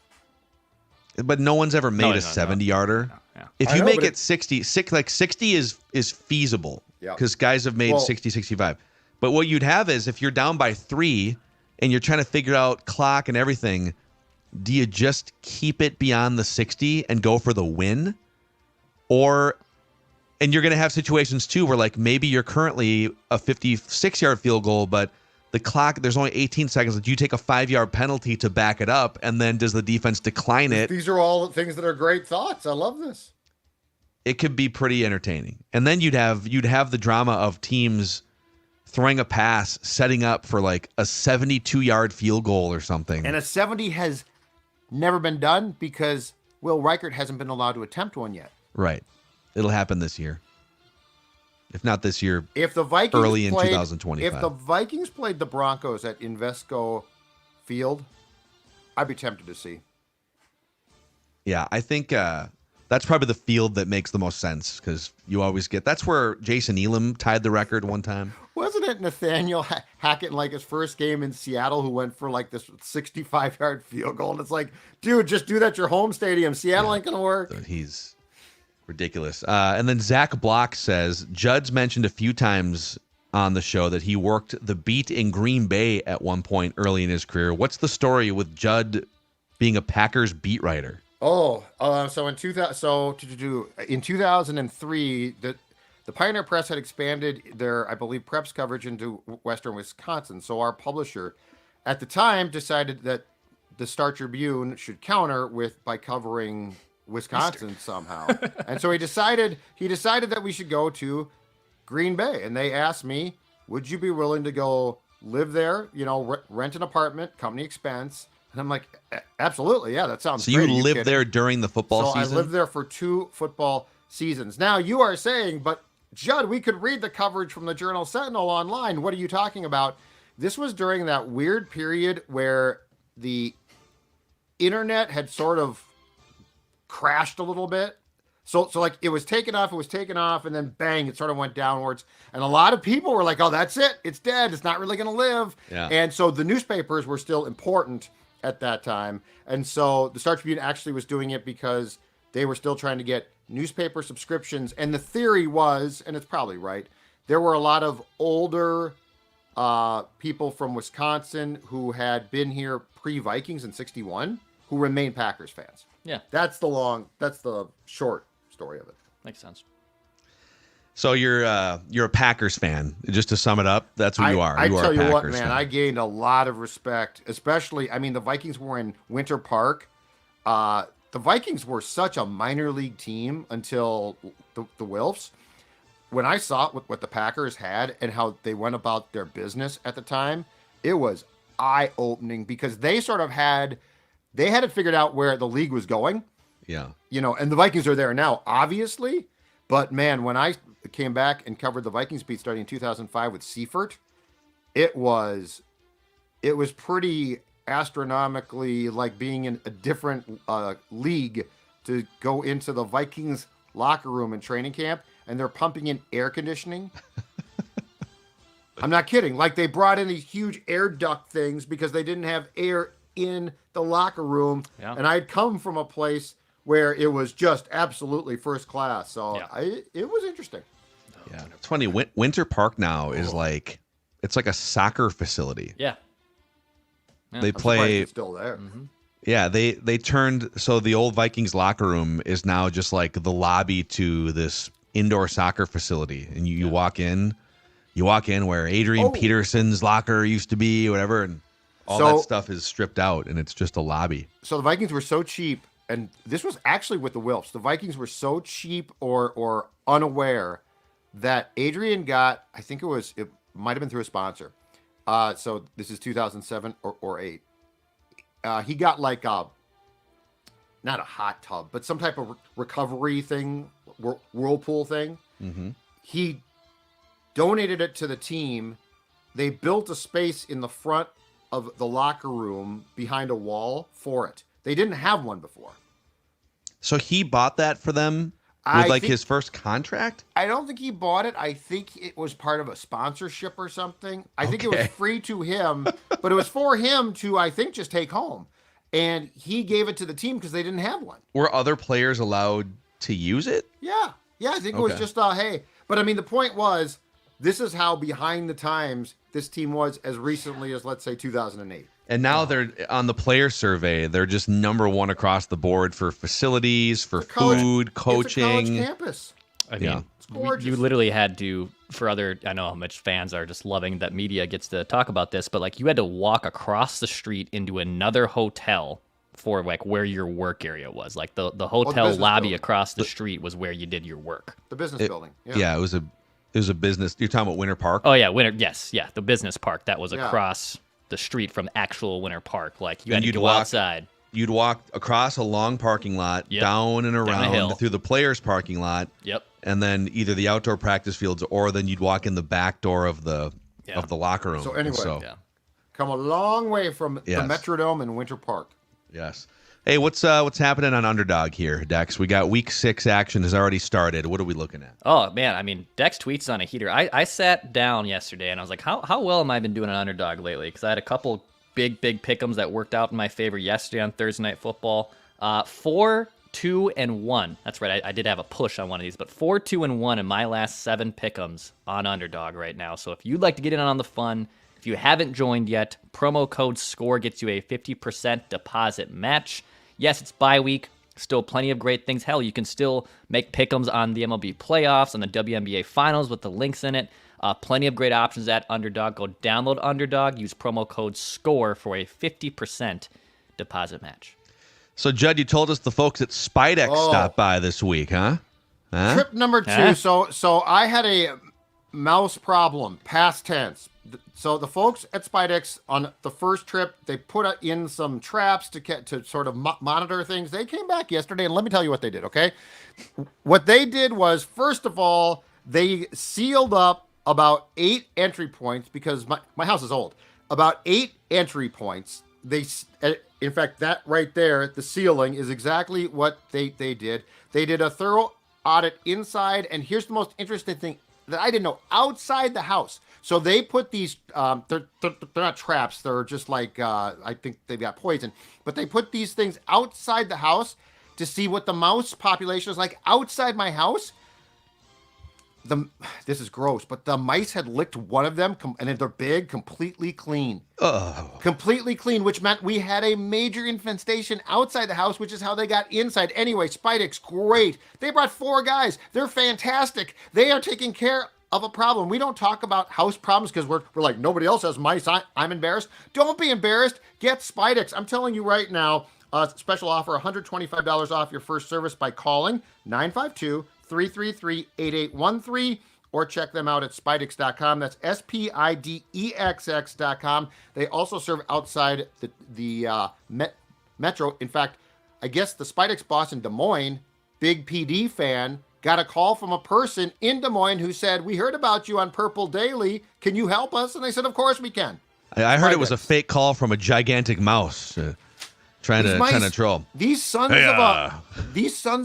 but no one's ever made No, a no. 70-yarder. Yeah. If I you know, make but it 60 is feasible, Yeah. because guys have made Well- 60, 65. But what you'd have is if you're down by 3 and you're trying to figure out clock and everything, do you just keep it beyond the 60 and go for the win? And you're going to have situations too where like maybe you're currently a 56-yard field goal, but the clock, there's only 18 seconds. Do you take a 5-yard penalty to back it up? And then does the defense decline it? These are all things that are great thoughts. I love this. It could be pretty entertaining. And then you'd have the drama of teams throwing a pass, setting up for like a 72-yard field goal or something. And a 70 has never been done because Will Reichert hasn't been allowed to attempt one yet. Right. It'll happen this year. If not this year, If the Vikings early in played, 2025. If the Vikings played the Broncos at Invesco Field, I'd be tempted to see. Yeah, I think that's probably the field that makes the most sense, because you always get, that's where Jason Elam tied the record one time. Wasn't it Nathaniel Hackett in like his first game in Seattle who went for like this 65-yard field goal? And it's like, dude, just do that at your home stadium. Seattle ain't going to work. He's ridiculous. And then Zach Block says, Judd's mentioned a few times on the show that he worked the beat in Green Bay at one point early in his career. What's the story with Judd being a Packers beat writer? So in 2000, in 2003, the Pioneer Press had expanded their, I believe, preps coverage into Western Wisconsin. So our publisher, at the time, decided that the Star Tribune should counter by covering Wisconsin somehow. And so he decided that we should go to Green Bay, and they asked me, "Would you be willing to go live there? Rent an apartment, company expense." And I'm like, "Absolutely, yeah, that sounds." So great. you lived there during the football season? I lived there for 2 football seasons. Now you are saying, but Judd, we could read the coverage from the Journal Sentinel online. What are you talking about? This was during that weird period where the internet had sort of crashed a little bit. So like it was taken off, and then bang, it sort of went downwards. And a lot of people were like, "Oh, that's it. It's dead. It's not really going to live." Yeah. And so the newspapers were still important at that time. And so the Star Tribune actually was doing it because they were still trying to get newspaper subscriptions. And the theory was, and it's probably right, there were a lot of older people from Wisconsin who had been here pre-Vikings in '61 who remained Packers fans. Yeah. That's the short story of it. Makes sense. So you're a Packers fan. Just to sum it up, that's who you are. I tell you what, Packers man, fan. I gained a lot of respect, especially, the Vikings were in Winter Park. The Vikings were such a minor league team until the Wilfs. When I saw what the Packers had and how they went about their business at the time, it was eye-opening because they sort of had it figured out where the league was going. Yeah. And the Vikings are there now, obviously. But man, when I came back and covered the Vikings beat starting in 2005 with Seifert, it was pretty astronomically like being in a different league to go into the Vikings locker room in training camp, and they're pumping in air conditioning. I'm not kidding. Like they brought in these huge air duct things because they didn't have air in the locker room. Yeah. And I'd come from a place where it was just absolutely first class. So it was interesting. Yeah. It's funny. Winter Park now is it's like a soccer facility. Yeah. They I'm play. surprised it's still there. Mm-hmm. Yeah, they turned, so the old Vikings locker room is now just like the lobby to this indoor soccer facility, and you walk in where Adrian Peterson's locker used to be, whatever, and all that stuff is stripped out, and it's just a lobby. So the Vikings were so cheap, and this was actually with the Wilfs. The Vikings were so cheap or unaware that Adrian got, I think it might have been through a sponsor. So this is 2007 or 8. He got like not a hot tub, but some type of recovery thing, whirlpool thing. Mm-hmm. He donated it to the team. They built a space in the front of the locker room behind a wall for it. They didn't have one before. So he bought that for them with his first contract? I don't think he bought it. I think it was part of a sponsorship or something. I think it was free to him, but it was for him to, I think, just take home. And he gave it to the team because they didn't have one. Were other players allowed to use it? Yeah. Yeah, I think it was just, hey. But, the point was, this is how behind the times this team was as recently as, let's say, 2008. And now they're on the player survey. They're just number one across the board for facilities, for food, coaching. It's a college campus. I mean, it's gorgeous. You literally had to, I know how much fans are just loving that media gets to talk about this, but you had to walk across the street into another hotel for where your work area was. The hotel lobby building across the street was where you did your work. The business building. Yeah, it was a business. You're talking about Winter Park? Oh yeah, Yes, yeah, the business park that was across the street from actual Winter Park. You had to go outside. You'd walk across a long parking lot, down and around through the players' parking lot. Yep. And then either the outdoor practice fields, or then you'd walk in the back door of the locker room. So anyway, come a long way from the Metrodome in Winter Park. Yes. Hey, what's happening on Underdog here, Dex? We got Week 6 action has already started. What are we looking at? Oh man, Dex tweets on a heater. I sat down yesterday and I was like, how well am I been doing on Underdog lately? Because I had a couple big pick'ems that worked out in my favor yesterday on Thursday Night Football. 4, 2, and 1. That's right. I did have a push on one of these, but 4, 2, and 1 in my last 7 pick'ems on Underdog right now. So if you'd like to get in on the fun, if you haven't joined yet, promo code SCORE gets you a 50% deposit match. Yes, it's bye week, Still plenty of great things. Hell, you can still make pick'ems on the MLB playoffs, on the WNBA finals with the links in it. Plenty of great options at Underdog. Go download Underdog. Use promo code SCORE for a 50% deposit match. So, Judd, you told us the folks at Spidex stopped by this week, huh? Trip number 2. So I had a mouse problem, past tense. So the folks at Spidex on the first trip, they put in some traps to sort of monitor things. They came back yesterday, and let me tell you what they did, okay? What they did was, first of all, they sealed up about 8 entry points, because my house is old. About 8 entry points. In fact, that right there, the sealing, is exactly what they did. They did a thorough audit inside, and here's the most interesting thing that I didn't know, outside the house. So they put these, they're not traps, they're just like, I think they've got poison, but they put these things outside the house to see what the mouse population is like outside my house. This is gross, but the mice had licked one of them, and they're big, completely clean. Completely clean, which meant we had a major infestation outside the house, which is how they got inside. Anyway, Spidex, great. They brought 4 guys. They're fantastic. They are taking care of a problem. We don't talk about house problems because we're like, nobody else has mice. I'm embarrassed. Don't be embarrassed. Get Spidex. I'm telling you right now, special offer, $125 off your first service by calling 952-333-8813, or check them out at Spidex.com. That's SPIDEXX.com. They also serve outside the metro. In fact, I guess the Spidex boss in Des Moines, big PD fan, got a call from a person in Des Moines who said, "We heard about you on Purple Daily. Can you help us?" And they said, "Of course we can." I heard it was a fake call from a gigantic mouse trying to troll. These sons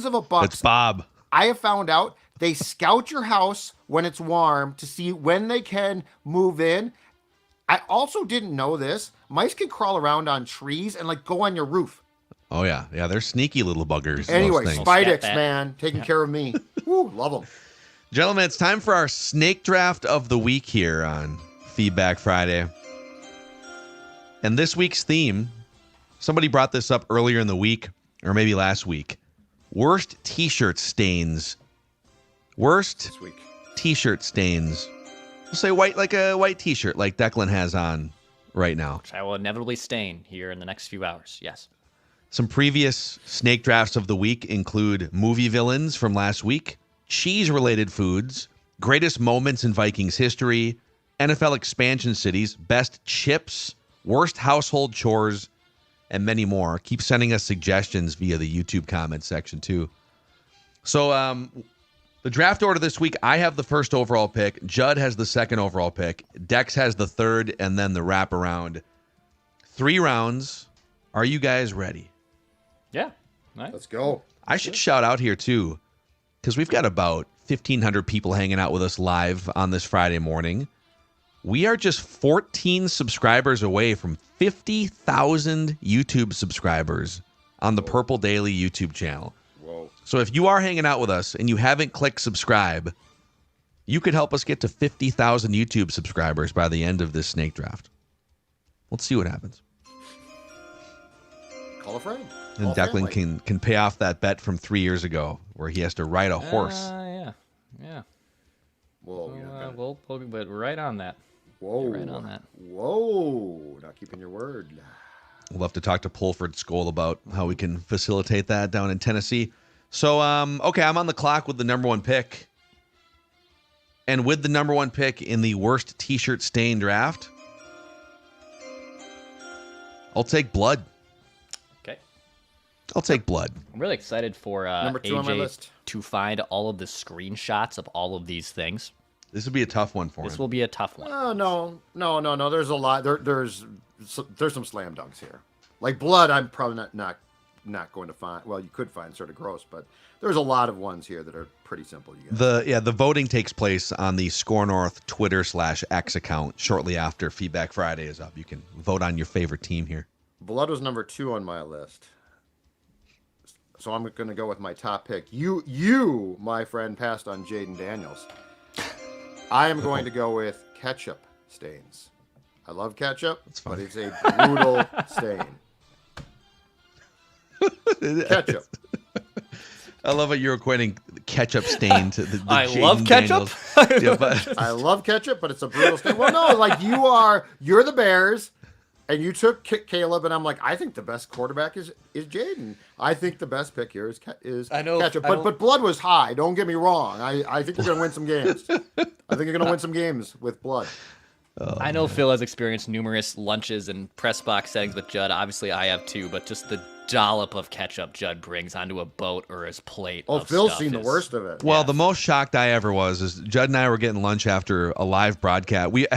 of a buck. It's Bob. I have found out they scout your house when it's warm to see when they can move in. I also didn't know this. Mice can crawl around on trees and go on your roof. Oh, yeah. Yeah, they're sneaky little buggers. Anyway, Spidex, man, taking care of me. Woo, love them. Gentlemen, it's time for our snake draft of the week here on Feedback Friday. And this week's theme, somebody brought this up earlier in the week, or maybe last week. Worst T-shirt stains. Worst T-shirt stains. We'll say white, like a white T-shirt like Declan has on right now. Which I will inevitably stain here in the next few hours, yes. Some previous snake drafts of the week include movie villains from last week, cheese-related foods, greatest moments in Vikings history, NFL expansion cities, best chips, worst household chores, and many more. Keep sending us suggestions via the YouTube comments section, too. So, the draft order this week, I have the first overall pick. Judd has the second overall pick. Dex has the third, and then the wraparound. 3 rounds. Are you guys ready? Yeah. Nice. Let's go. I should shout out here, too, because we've got about 1,500 people hanging out with us live on this Friday morning. We are just 14 subscribers away from 50,000 YouTube subscribers on the Purple Daily YouTube channel. Whoa. So if you are hanging out with us and you haven't clicked subscribe, you could help us get to 50,000 YouTube subscribers by the end of this snake draft. Let's see what happens. Call a friend. And Declan can pay off that bet from 3 years ago where he has to ride a horse. Yeah. Whoa. We'll but right on that. Whoa. Right on that. Whoa. Not keeping your word. We'll have to talk to Pulford Skoll about how we can facilitate that down in Tennessee. So, okay, I'm on the clock with the number 1 pick. And with the number 1 pick in the worst T-shirt stain draft, I'll take blood. Okay. I'll take blood. I'm really excited for Number 2 on my AJ list. to find all of the screenshots of all of these things. This will be a tough one for him. This will be a tough one. No. There's a lot. There's some slam dunks here. Like blood, I'm probably not going to find. Well, you could find sort of gross, but there's a lot of ones here that are pretty simple. You guys. The voting takes place on the Score North Twitter/X account shortly after Feedback Friday is up. You can vote on your favorite team here. Blood was number 2 on my list. So I'm going to go with my top pick. You, my friend, passed on Jaden Daniels. I am going to go with ketchup stains. I love ketchup, but it's a brutal stain. Ketchup. I love how you're equating ketchup stain to the I Jaden love ketchup. Daniels. Yeah, but I love ketchup, but it's a brutal stain. Well, no, like you're the Bears, and you took Caleb, and I'm like, I think the best quarterback is Jaden. I think the best pick here is ketchup. But blood was high. Don't get me wrong. I think you're gonna win some games. I think you're gonna win some games with blood. I know Phil has experienced numerous lunches and press box settings with Judd. Obviously, I have too, but just the dollop of ketchup Judd brings onto a boat or his plate. Oh, Phil's seen the worst of it. Well, the most shocked I ever was is Judd and I were getting lunch after a live broadcast. We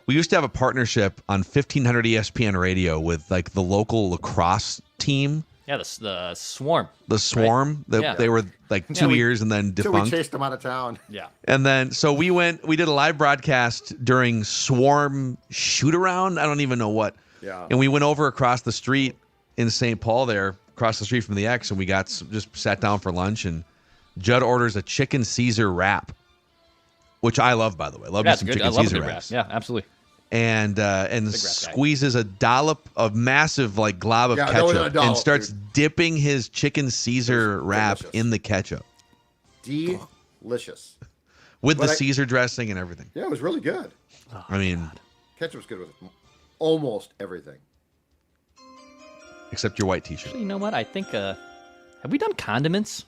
used to have a partnership on 1500 ESPN radio with like the local lacrosse team. Yeah, the Swarm. The Swarm. Right? They were like 2 years and then Until defunct. we chased them out of town. Yeah. And then so we did a live broadcast during Swarm shoot around. I don't even know what. Yeah. And we went over across the street in St. Paul there, across the street from the X, and we just sat down for lunch, and Judd orders a chicken Caesar wrap, which I love, by the way. Love me some chicken Caesar wraps. Yeah, absolutely. And squeezes a dollop of massive like glob of ketchup and starts dipping his chicken Caesar wrap in the ketchup. Delicious. With the Caesar dressing and everything. Yeah, it was really good. Oh, I mean, ketchup's good with almost everything. Except your white T-shirt. Actually, you know what? I think have we done condiments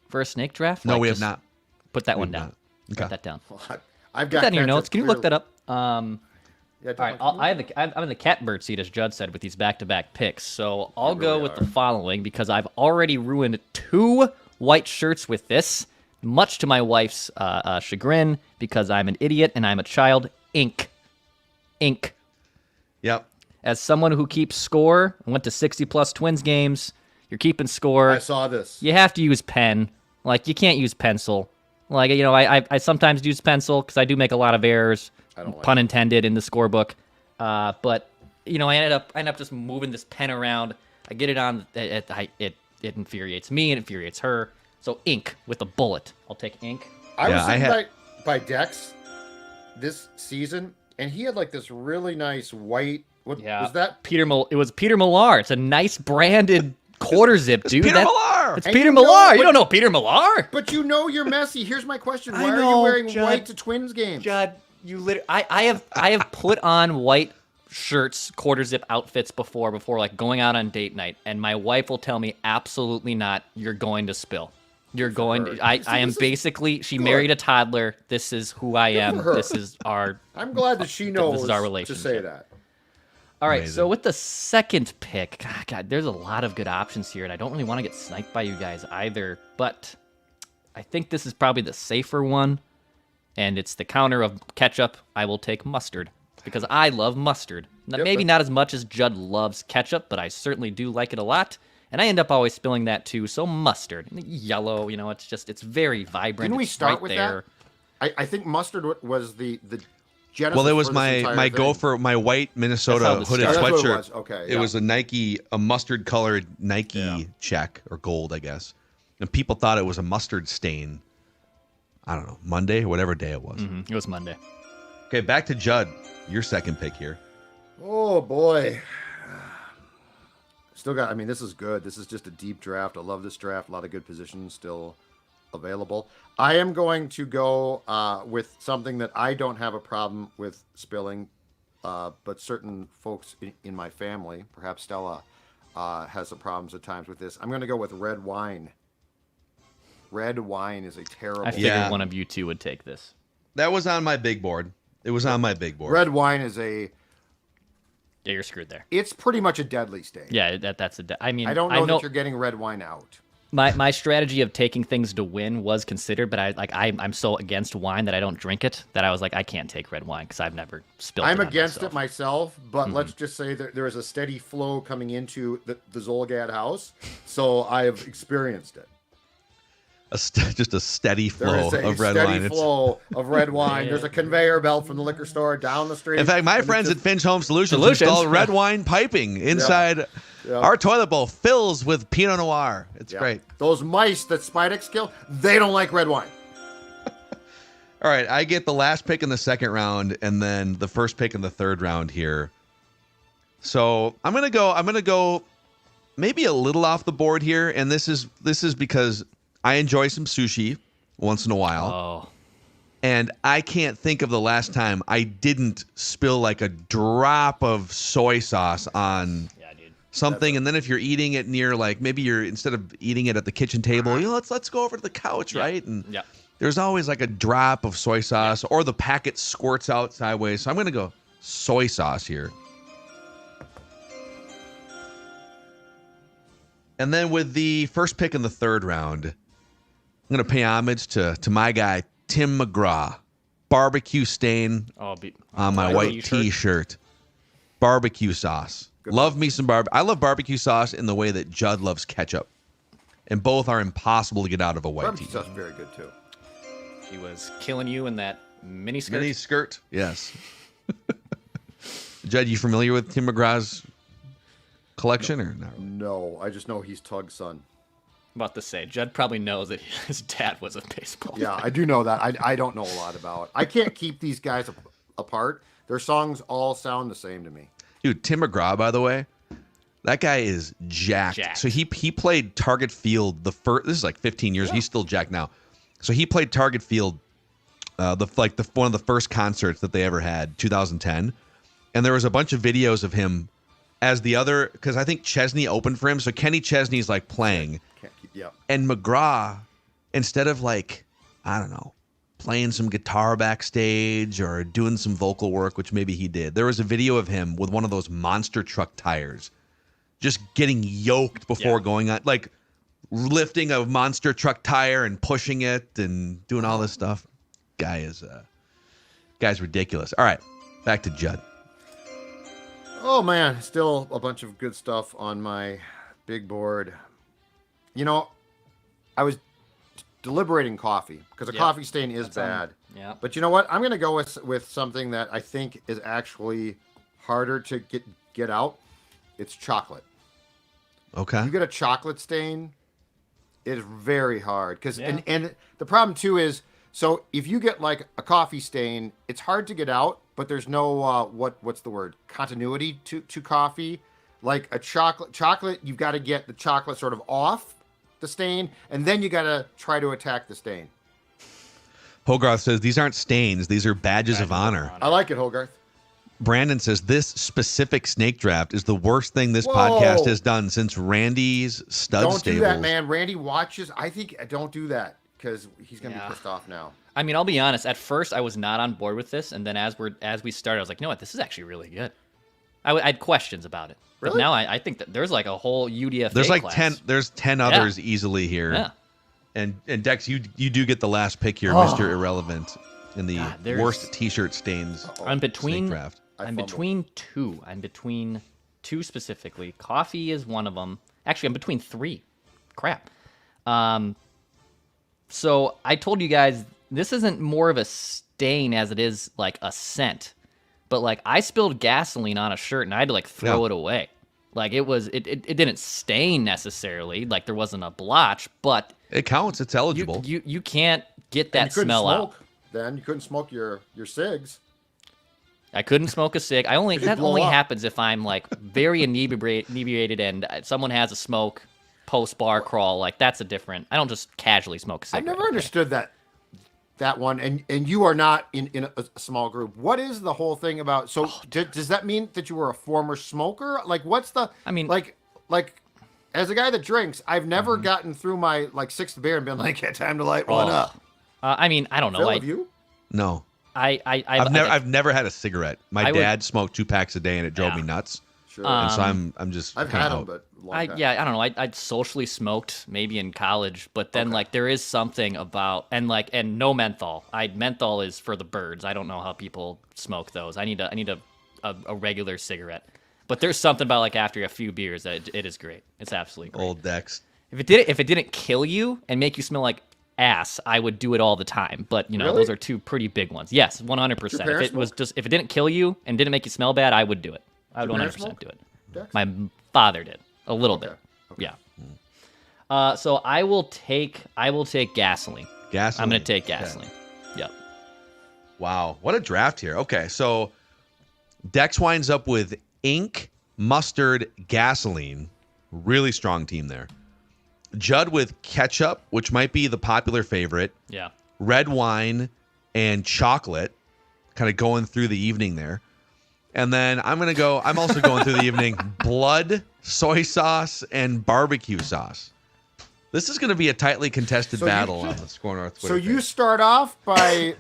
for a snake draft? No, we have not. Put that one down. Okay. Write that down. I've Put got that in your ketchup notes. Can you look that up? Yeah, All right, I'm in the catbird seat, as Judd said, with these back-to-back picks. So I'll go with the following because I've already ruined 2 white shirts with this, much to my wife's chagrin, because I'm an idiot and I'm a child. Ink. Yep. As someone who keeps score, went to 60-plus Twins games, you're keeping score. I saw this. You have to use pen. Like, you can't use pencil. Like, you know, I sometimes use pencil because I do make a lot of errors. Pun intended in the scorebook. But, you know, I end up just moving this pen around. I get it on. It infuriates me and it infuriates her. So ink with a bullet. I'll take ink. I was sitting by Dex this season, and he had like this really nice white. What was that? It was Peter Millar. It's a nice branded quarter zip, dude. Peter Millar. It's Peter Millar. You don't know Peter Millar? But you know you're messy. Here's my question: why are you wearing white to Twins games? Judd, you literally. I have put on white shirts, quarter zip outfits before like going out on date night, and my wife will tell me absolutely not. You're going to spill. You're going to, I am basically, she married a toddler. This is who I am. This is our. I'm glad that she knows this is our relationship. to say that. All right, so with the second pick, God, there's a lot of good options here, and I don't really want to get sniped by you guys either, but I think this is probably the safer one, and it's the counter of ketchup. I will take mustard, because I love mustard. Maybe not as much as Judd loves ketchup, but I certainly do like it a lot, and I end up always spilling that too, so mustard. Yellow, you know, it's very vibrant. Didn't we start with there. that? I think mustard was the Genesis. Well, it was my go for my white Minnesota hooded sweatshirt. It was a mustard colored Nike check or gold, I guess. And people thought it was a mustard stain. I don't know, Monday or whatever day it was. Mm-hmm. It was Monday. Okay, back to Judd. Your second pick here. Oh boy. This is good. This is just a deep draft. I love this draft. A lot of good positions still available. I am going to go with something that I don't have a problem with spilling, but certain folks in my family, perhaps Stella, has some problems at times with this. I'm going to go with red wine. Red wine is a terrible. I figured one of you two would take this. That was on my big board. It was on my big board. Red wine is a. Yeah, you're screwed there. It's pretty much a deadly stain. Yeah, that's I mean, I don't know that you're getting red wine out. My strategy of taking things to win was considered, but I'm so against wine that I don't drink it that I was like, I can't take red wine because I've never spilled it. I'm against it myself, but let's just say that there is a steady flow coming into the Zolgad house, so I've experienced it. Just a steady flow of red wine. Steady flow of red wine. There's a conveyor belt from the liquor store down the street. In fact, my friends at Finch Home Solutions install red wine piping inside. Our toilet bowl fills with Pinot Noir. It's great. Those mice that Spidex kill, they don't like red wine. All right, I get the last pick in the second round and then the first pick in the third round here. So I'm gonna go maybe a little off the board here, and this is because I enjoy some sushi once in a while. Oh. And I can't think of the last time I didn't spill like a drop of soy sauce on something. And then if you're eating it near, like maybe you're, instead of eating it at the kitchen table, let's go over to the couch, right? And there's always like a drop of soy sauce or the packet squirts out sideways. So I'm going to go soy sauce here. And then with the first pick in the third round, I'm going to pay homage to my guy, Tim McGraw. Barbecue stain on my white T-shirt. Barbecue sauce. Love me some I love barbecue sauce in the way that Judd loves ketchup. And both are impossible to get out of a white Barbecue T-shirt. sauce is very good, too. He was killing you in that mini skirt. Mini skirt, yes. Judd, you familiar with Tim McGraw's collection or not? No, I just know he's Tug's son. About to say, Judd probably knows that his dad was a baseball player. Yeah, I do know that. I don't know a lot about it. I can't keep these guys apart. Their songs all sound the same to me. Dude, Tim McGraw, by the way, that guy is jacked. So he played Target Field this is like 15 years. Yeah. He's still jacked now. So he played Target Field, one of the first concerts that they ever had, 2010. And there was a bunch of videos of him as the other, because I think Chesney opened for him. So Kenny Chesney's like playing. And McGraw, instead of like, I don't know, playing some guitar backstage or doing some vocal work, which maybe he did, there was a video of him with one of those monster truck tires, just getting yoked before going on, like lifting a monster truck tire and pushing it and doing all this stuff. Guy's ridiculous. All right, back to Judd. Oh man, still a bunch of good stuff on my big board. You know, I was deliberating coffee because a coffee stain is bad. Yeah. But you know what? I'm going to go with something that I think is actually harder to get out. It's chocolate. Okay. You get a chocolate stain, it's very hard because and the problem too is, so if you get like a coffee stain, it's hard to get out, but there's no what's the word? Continuity to coffee. Like a chocolate, you've got to get the chocolate sort of off the stain, and then you got to try to attack the stain. Hogarth says these aren't stains; these are badges of honor. I like it, Hogarth. Brandon says this specific snake draft is the worst thing this podcast has done since Randy's stud Don't stables. do that, man. Randy watches. I think don't do that because he's gonna be pissed off now. I mean, I'll be honest. At first, I was not on board with this, and then as we started, I was like, you know what? This is actually really good. I had questions about it. Really? But now I think that there's like a whole UDFA There's like class. 10 others easily here. Yeah. And Dex, you do get the last pick here, Mr. Irrelevant, in the worst T-shirt stains. I'm between draft. I'm between two. I'm between two specifically. Coffee is one of them. Actually, I'm between three. Crap. So I told you guys this isn't more of a stain as it is like a scent. But like I spilled gasoline on a shirt and I had to like throw it away. Like it didn't stain necessarily. Like there wasn't a blotch, but it counts. It's eligible. You can't get that smell out. Then you couldn't smoke your cigs. I couldn't smoke a cig. That only happens if I'm like very inebriated and someone has a smoke post bar crawl. Like that's a different. I don't just casually smoke a cigarette. I never understood that one, and you are not in a small group. What is the whole thing about? So does that mean that you were a former smoker? Like what's the? I mean, like as a guy that drinks, I've never gotten through my like sixth beer and been like, "Yeah, time to light one up." I mean, I don't know. Phil, have you? No. I've never had a cigarette. My dad smoked 2 packs a day, and it drove me nuts. Sure. And so I'm just. I've had them, but I don't know. I'd socially smoked maybe in college, but then like there is something about and no menthol. Menthol is for the birds. I don't know how people smoke those. I need a regular cigarette. But there's something about like after a few beers that it is great. It's absolutely great. Old Dex. If it didn't kill you and make you smell like ass, I would do it all the time. But you know, those are two pretty big ones. Yes, 100%. If it didn't kill you and didn't make you smell bad, I would do it. I would 100% do it. Dex? My father did a little bit. Okay. Yeah. So I will take gasoline. Gasoline. I'm gonna take gasoline. Okay. Yep. Wow, what a draft here. Okay, so Dex winds up with ink, mustard, gasoline. Really strong team there. Judd with ketchup, which might be the popular favorite. Yeah. Red wine and chocolate, kind of going through the evening there. And then I'm also going through the evening, blood, soy sauce, and barbecue sauce. This is going to be a tightly contested battle on the Score North Twitter. So you start off by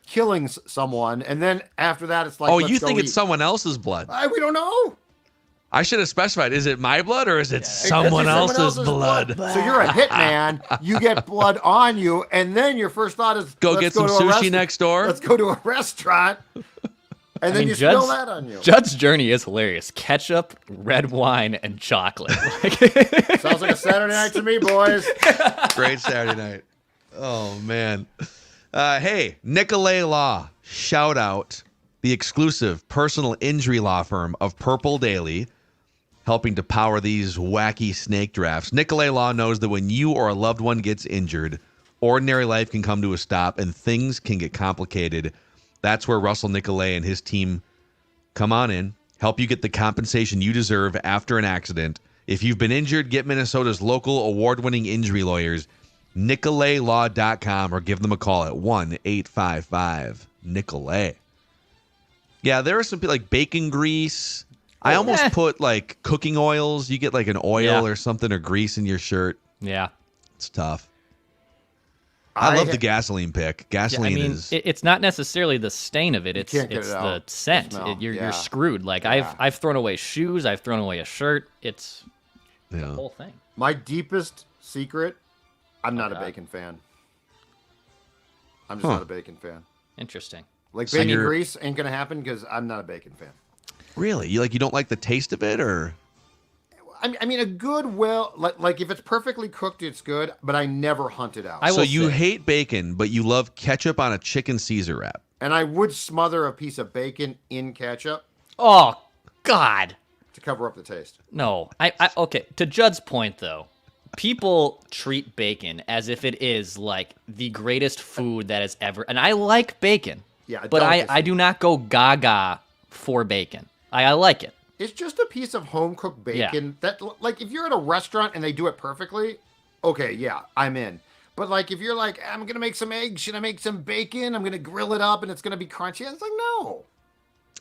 killing someone, and then after that, it's like, oh, you think it's someone else's blood? We don't know. I should have specified. Is it my blood or is it someone else's blood? So you're a hitman. You get blood on you, and then your first thought is, go get some sushi next door. Let's go to a restaurant. And then you spill that on you. Judd's journey is hilarious. Ketchup, red wine, and chocolate. Sounds like a Saturday night to me, boys. Great Saturday night. Oh, man. Hey, Nicolay Law. Shout out the exclusive personal injury law firm of Purple Daily, helping to power these wacky snake drafts. Nicolay Law knows that when you or a loved one gets injured, ordinary life can come to a stop and things can get complicated. That's where Russell Nicolay and his team come on in, help you get the compensation you deserve after an accident. If you've been injured, get Minnesota's local award-winning injury lawyers, NicolayLaw.com, or give them a call at 1-855-NICOLAY. Yeah, there are some people like bacon grease. I almost put like cooking oils. You get like an oil or something or grease in your shirt. Yeah. It's tough. I love the gasoline pick. Gasoline is. It's not necessarily the stain of it. It's the scent. You're screwed. Like I've thrown away shoes. I've thrown away a shirt. It's the whole thing. My deepest secret, I'm not a bacon fan. I'm just not a bacon fan. Interesting. Like bacon grease ain't gonna happen because I'm not a bacon fan. Really? You don't like the taste of it, or? I mean, a good like if it's perfectly cooked, it's good. But I never hunt it out. So you hate bacon, but you love ketchup on a chicken Caesar wrap. And I would smother a piece of bacon in ketchup. Oh God! To cover up the taste. No, okay. To Judd's point, though, people treat bacon as if it is like the greatest food that has ever. And I like bacon. Yeah, but I do not go gaga for bacon. I like it. It's just a piece of home cooked bacon that, like, if you're at a restaurant and they do it perfectly, okay, yeah, I'm in. But like, if you're like, I'm gonna make some eggs, should I make some bacon? I'm gonna grill it up and it's gonna be crunchy. It's like, no.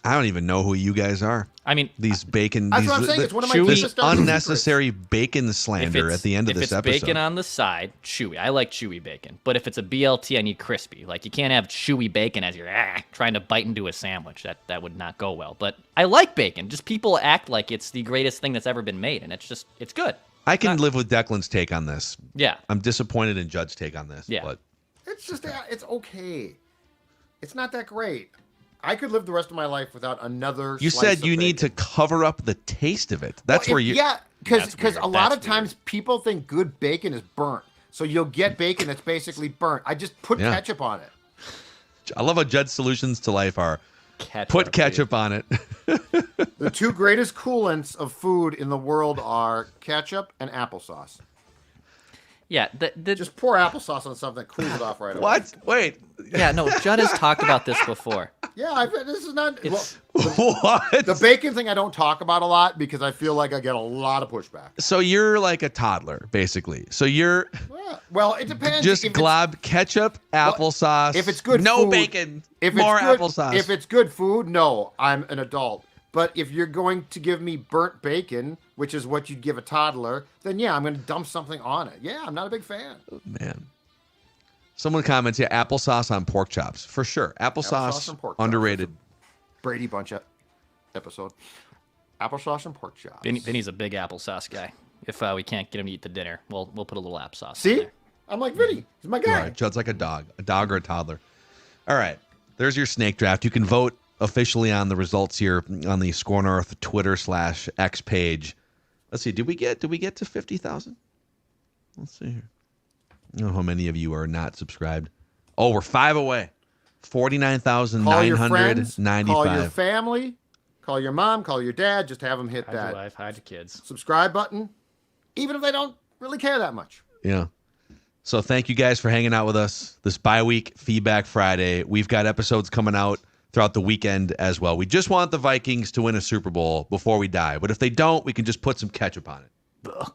I don't even know who you guys are. I mean, these bacon. That's what I'm saying. It's one of my deepest unnecessary bacon slander at the end of this episode. If it's bacon on the side, chewy. I like chewy bacon. But if it's a BLT, I need crispy. Like, you can't have chewy bacon as you're trying to bite into a sandwich. That would not go well. But I like bacon. Just people act like it's the greatest thing that's ever been made, and it's good. I can live with Declan's take on this. Yeah. I'm disappointed in Judd's take on this. Yeah. But it's just, it's okay. It's not that great. I could live the rest of my life without another. You said you need to cover up the taste of it. That's where you. Yeah, because a lot of times people think good bacon is burnt, so you'll get bacon that's basically burnt. I just put ketchup on it. I love how Judd's solutions to life are put ketchup on it. The two greatest coolants of food in the world are ketchup and applesauce. Yeah, just pour applesauce on something that cools it off right away. What? Wait. Yeah, no, Judd has talked about this before. Yeah, this is not. What? The bacon thing I don't talk about a lot because I feel like I get a lot of pushback. So you're like a toddler, basically. So you're. Well, it depends. Just glob ketchup, applesauce. If it's good no food, bacon, if more it's good, applesauce. If it's good food, no, I'm an adult. But if you're going to give me burnt bacon, which is what you'd give a toddler, then yeah, I'm going to dump something on it. Yeah, I'm not a big fan. Oh, man. Someone comments, applesauce on pork chops. For sure. Applesauce on pork underrated. Chops. Brady Bunch episode. Applesauce and pork chops. Vinny's a big applesauce guy. If we can't get him to eat the dinner, we'll put a little applesauce See? in there. I'm like Vinny. He's my guy. Right, Judd's like a dog or a toddler. All right. There's your snake draft. You can vote officially on the results here on the Score North Twitter/X page. Let's see. Did we get to 50,000? Let's see here. I don't know how many of you are not subscribed. Oh, we're 5 away. 49,995. Call your family. Call your mom. Call your dad. Just have them hit Hide that your wife, hide your kids. subscribe button, even if they don't really care that much. Yeah. So thank you guys for hanging out with us this bye-week Feedback Friday. We've got episodes coming out throughout the weekend as well. We just want the Vikings to win a Super Bowl before we die. But if they don't, we can just put some ketchup on it. Ugh.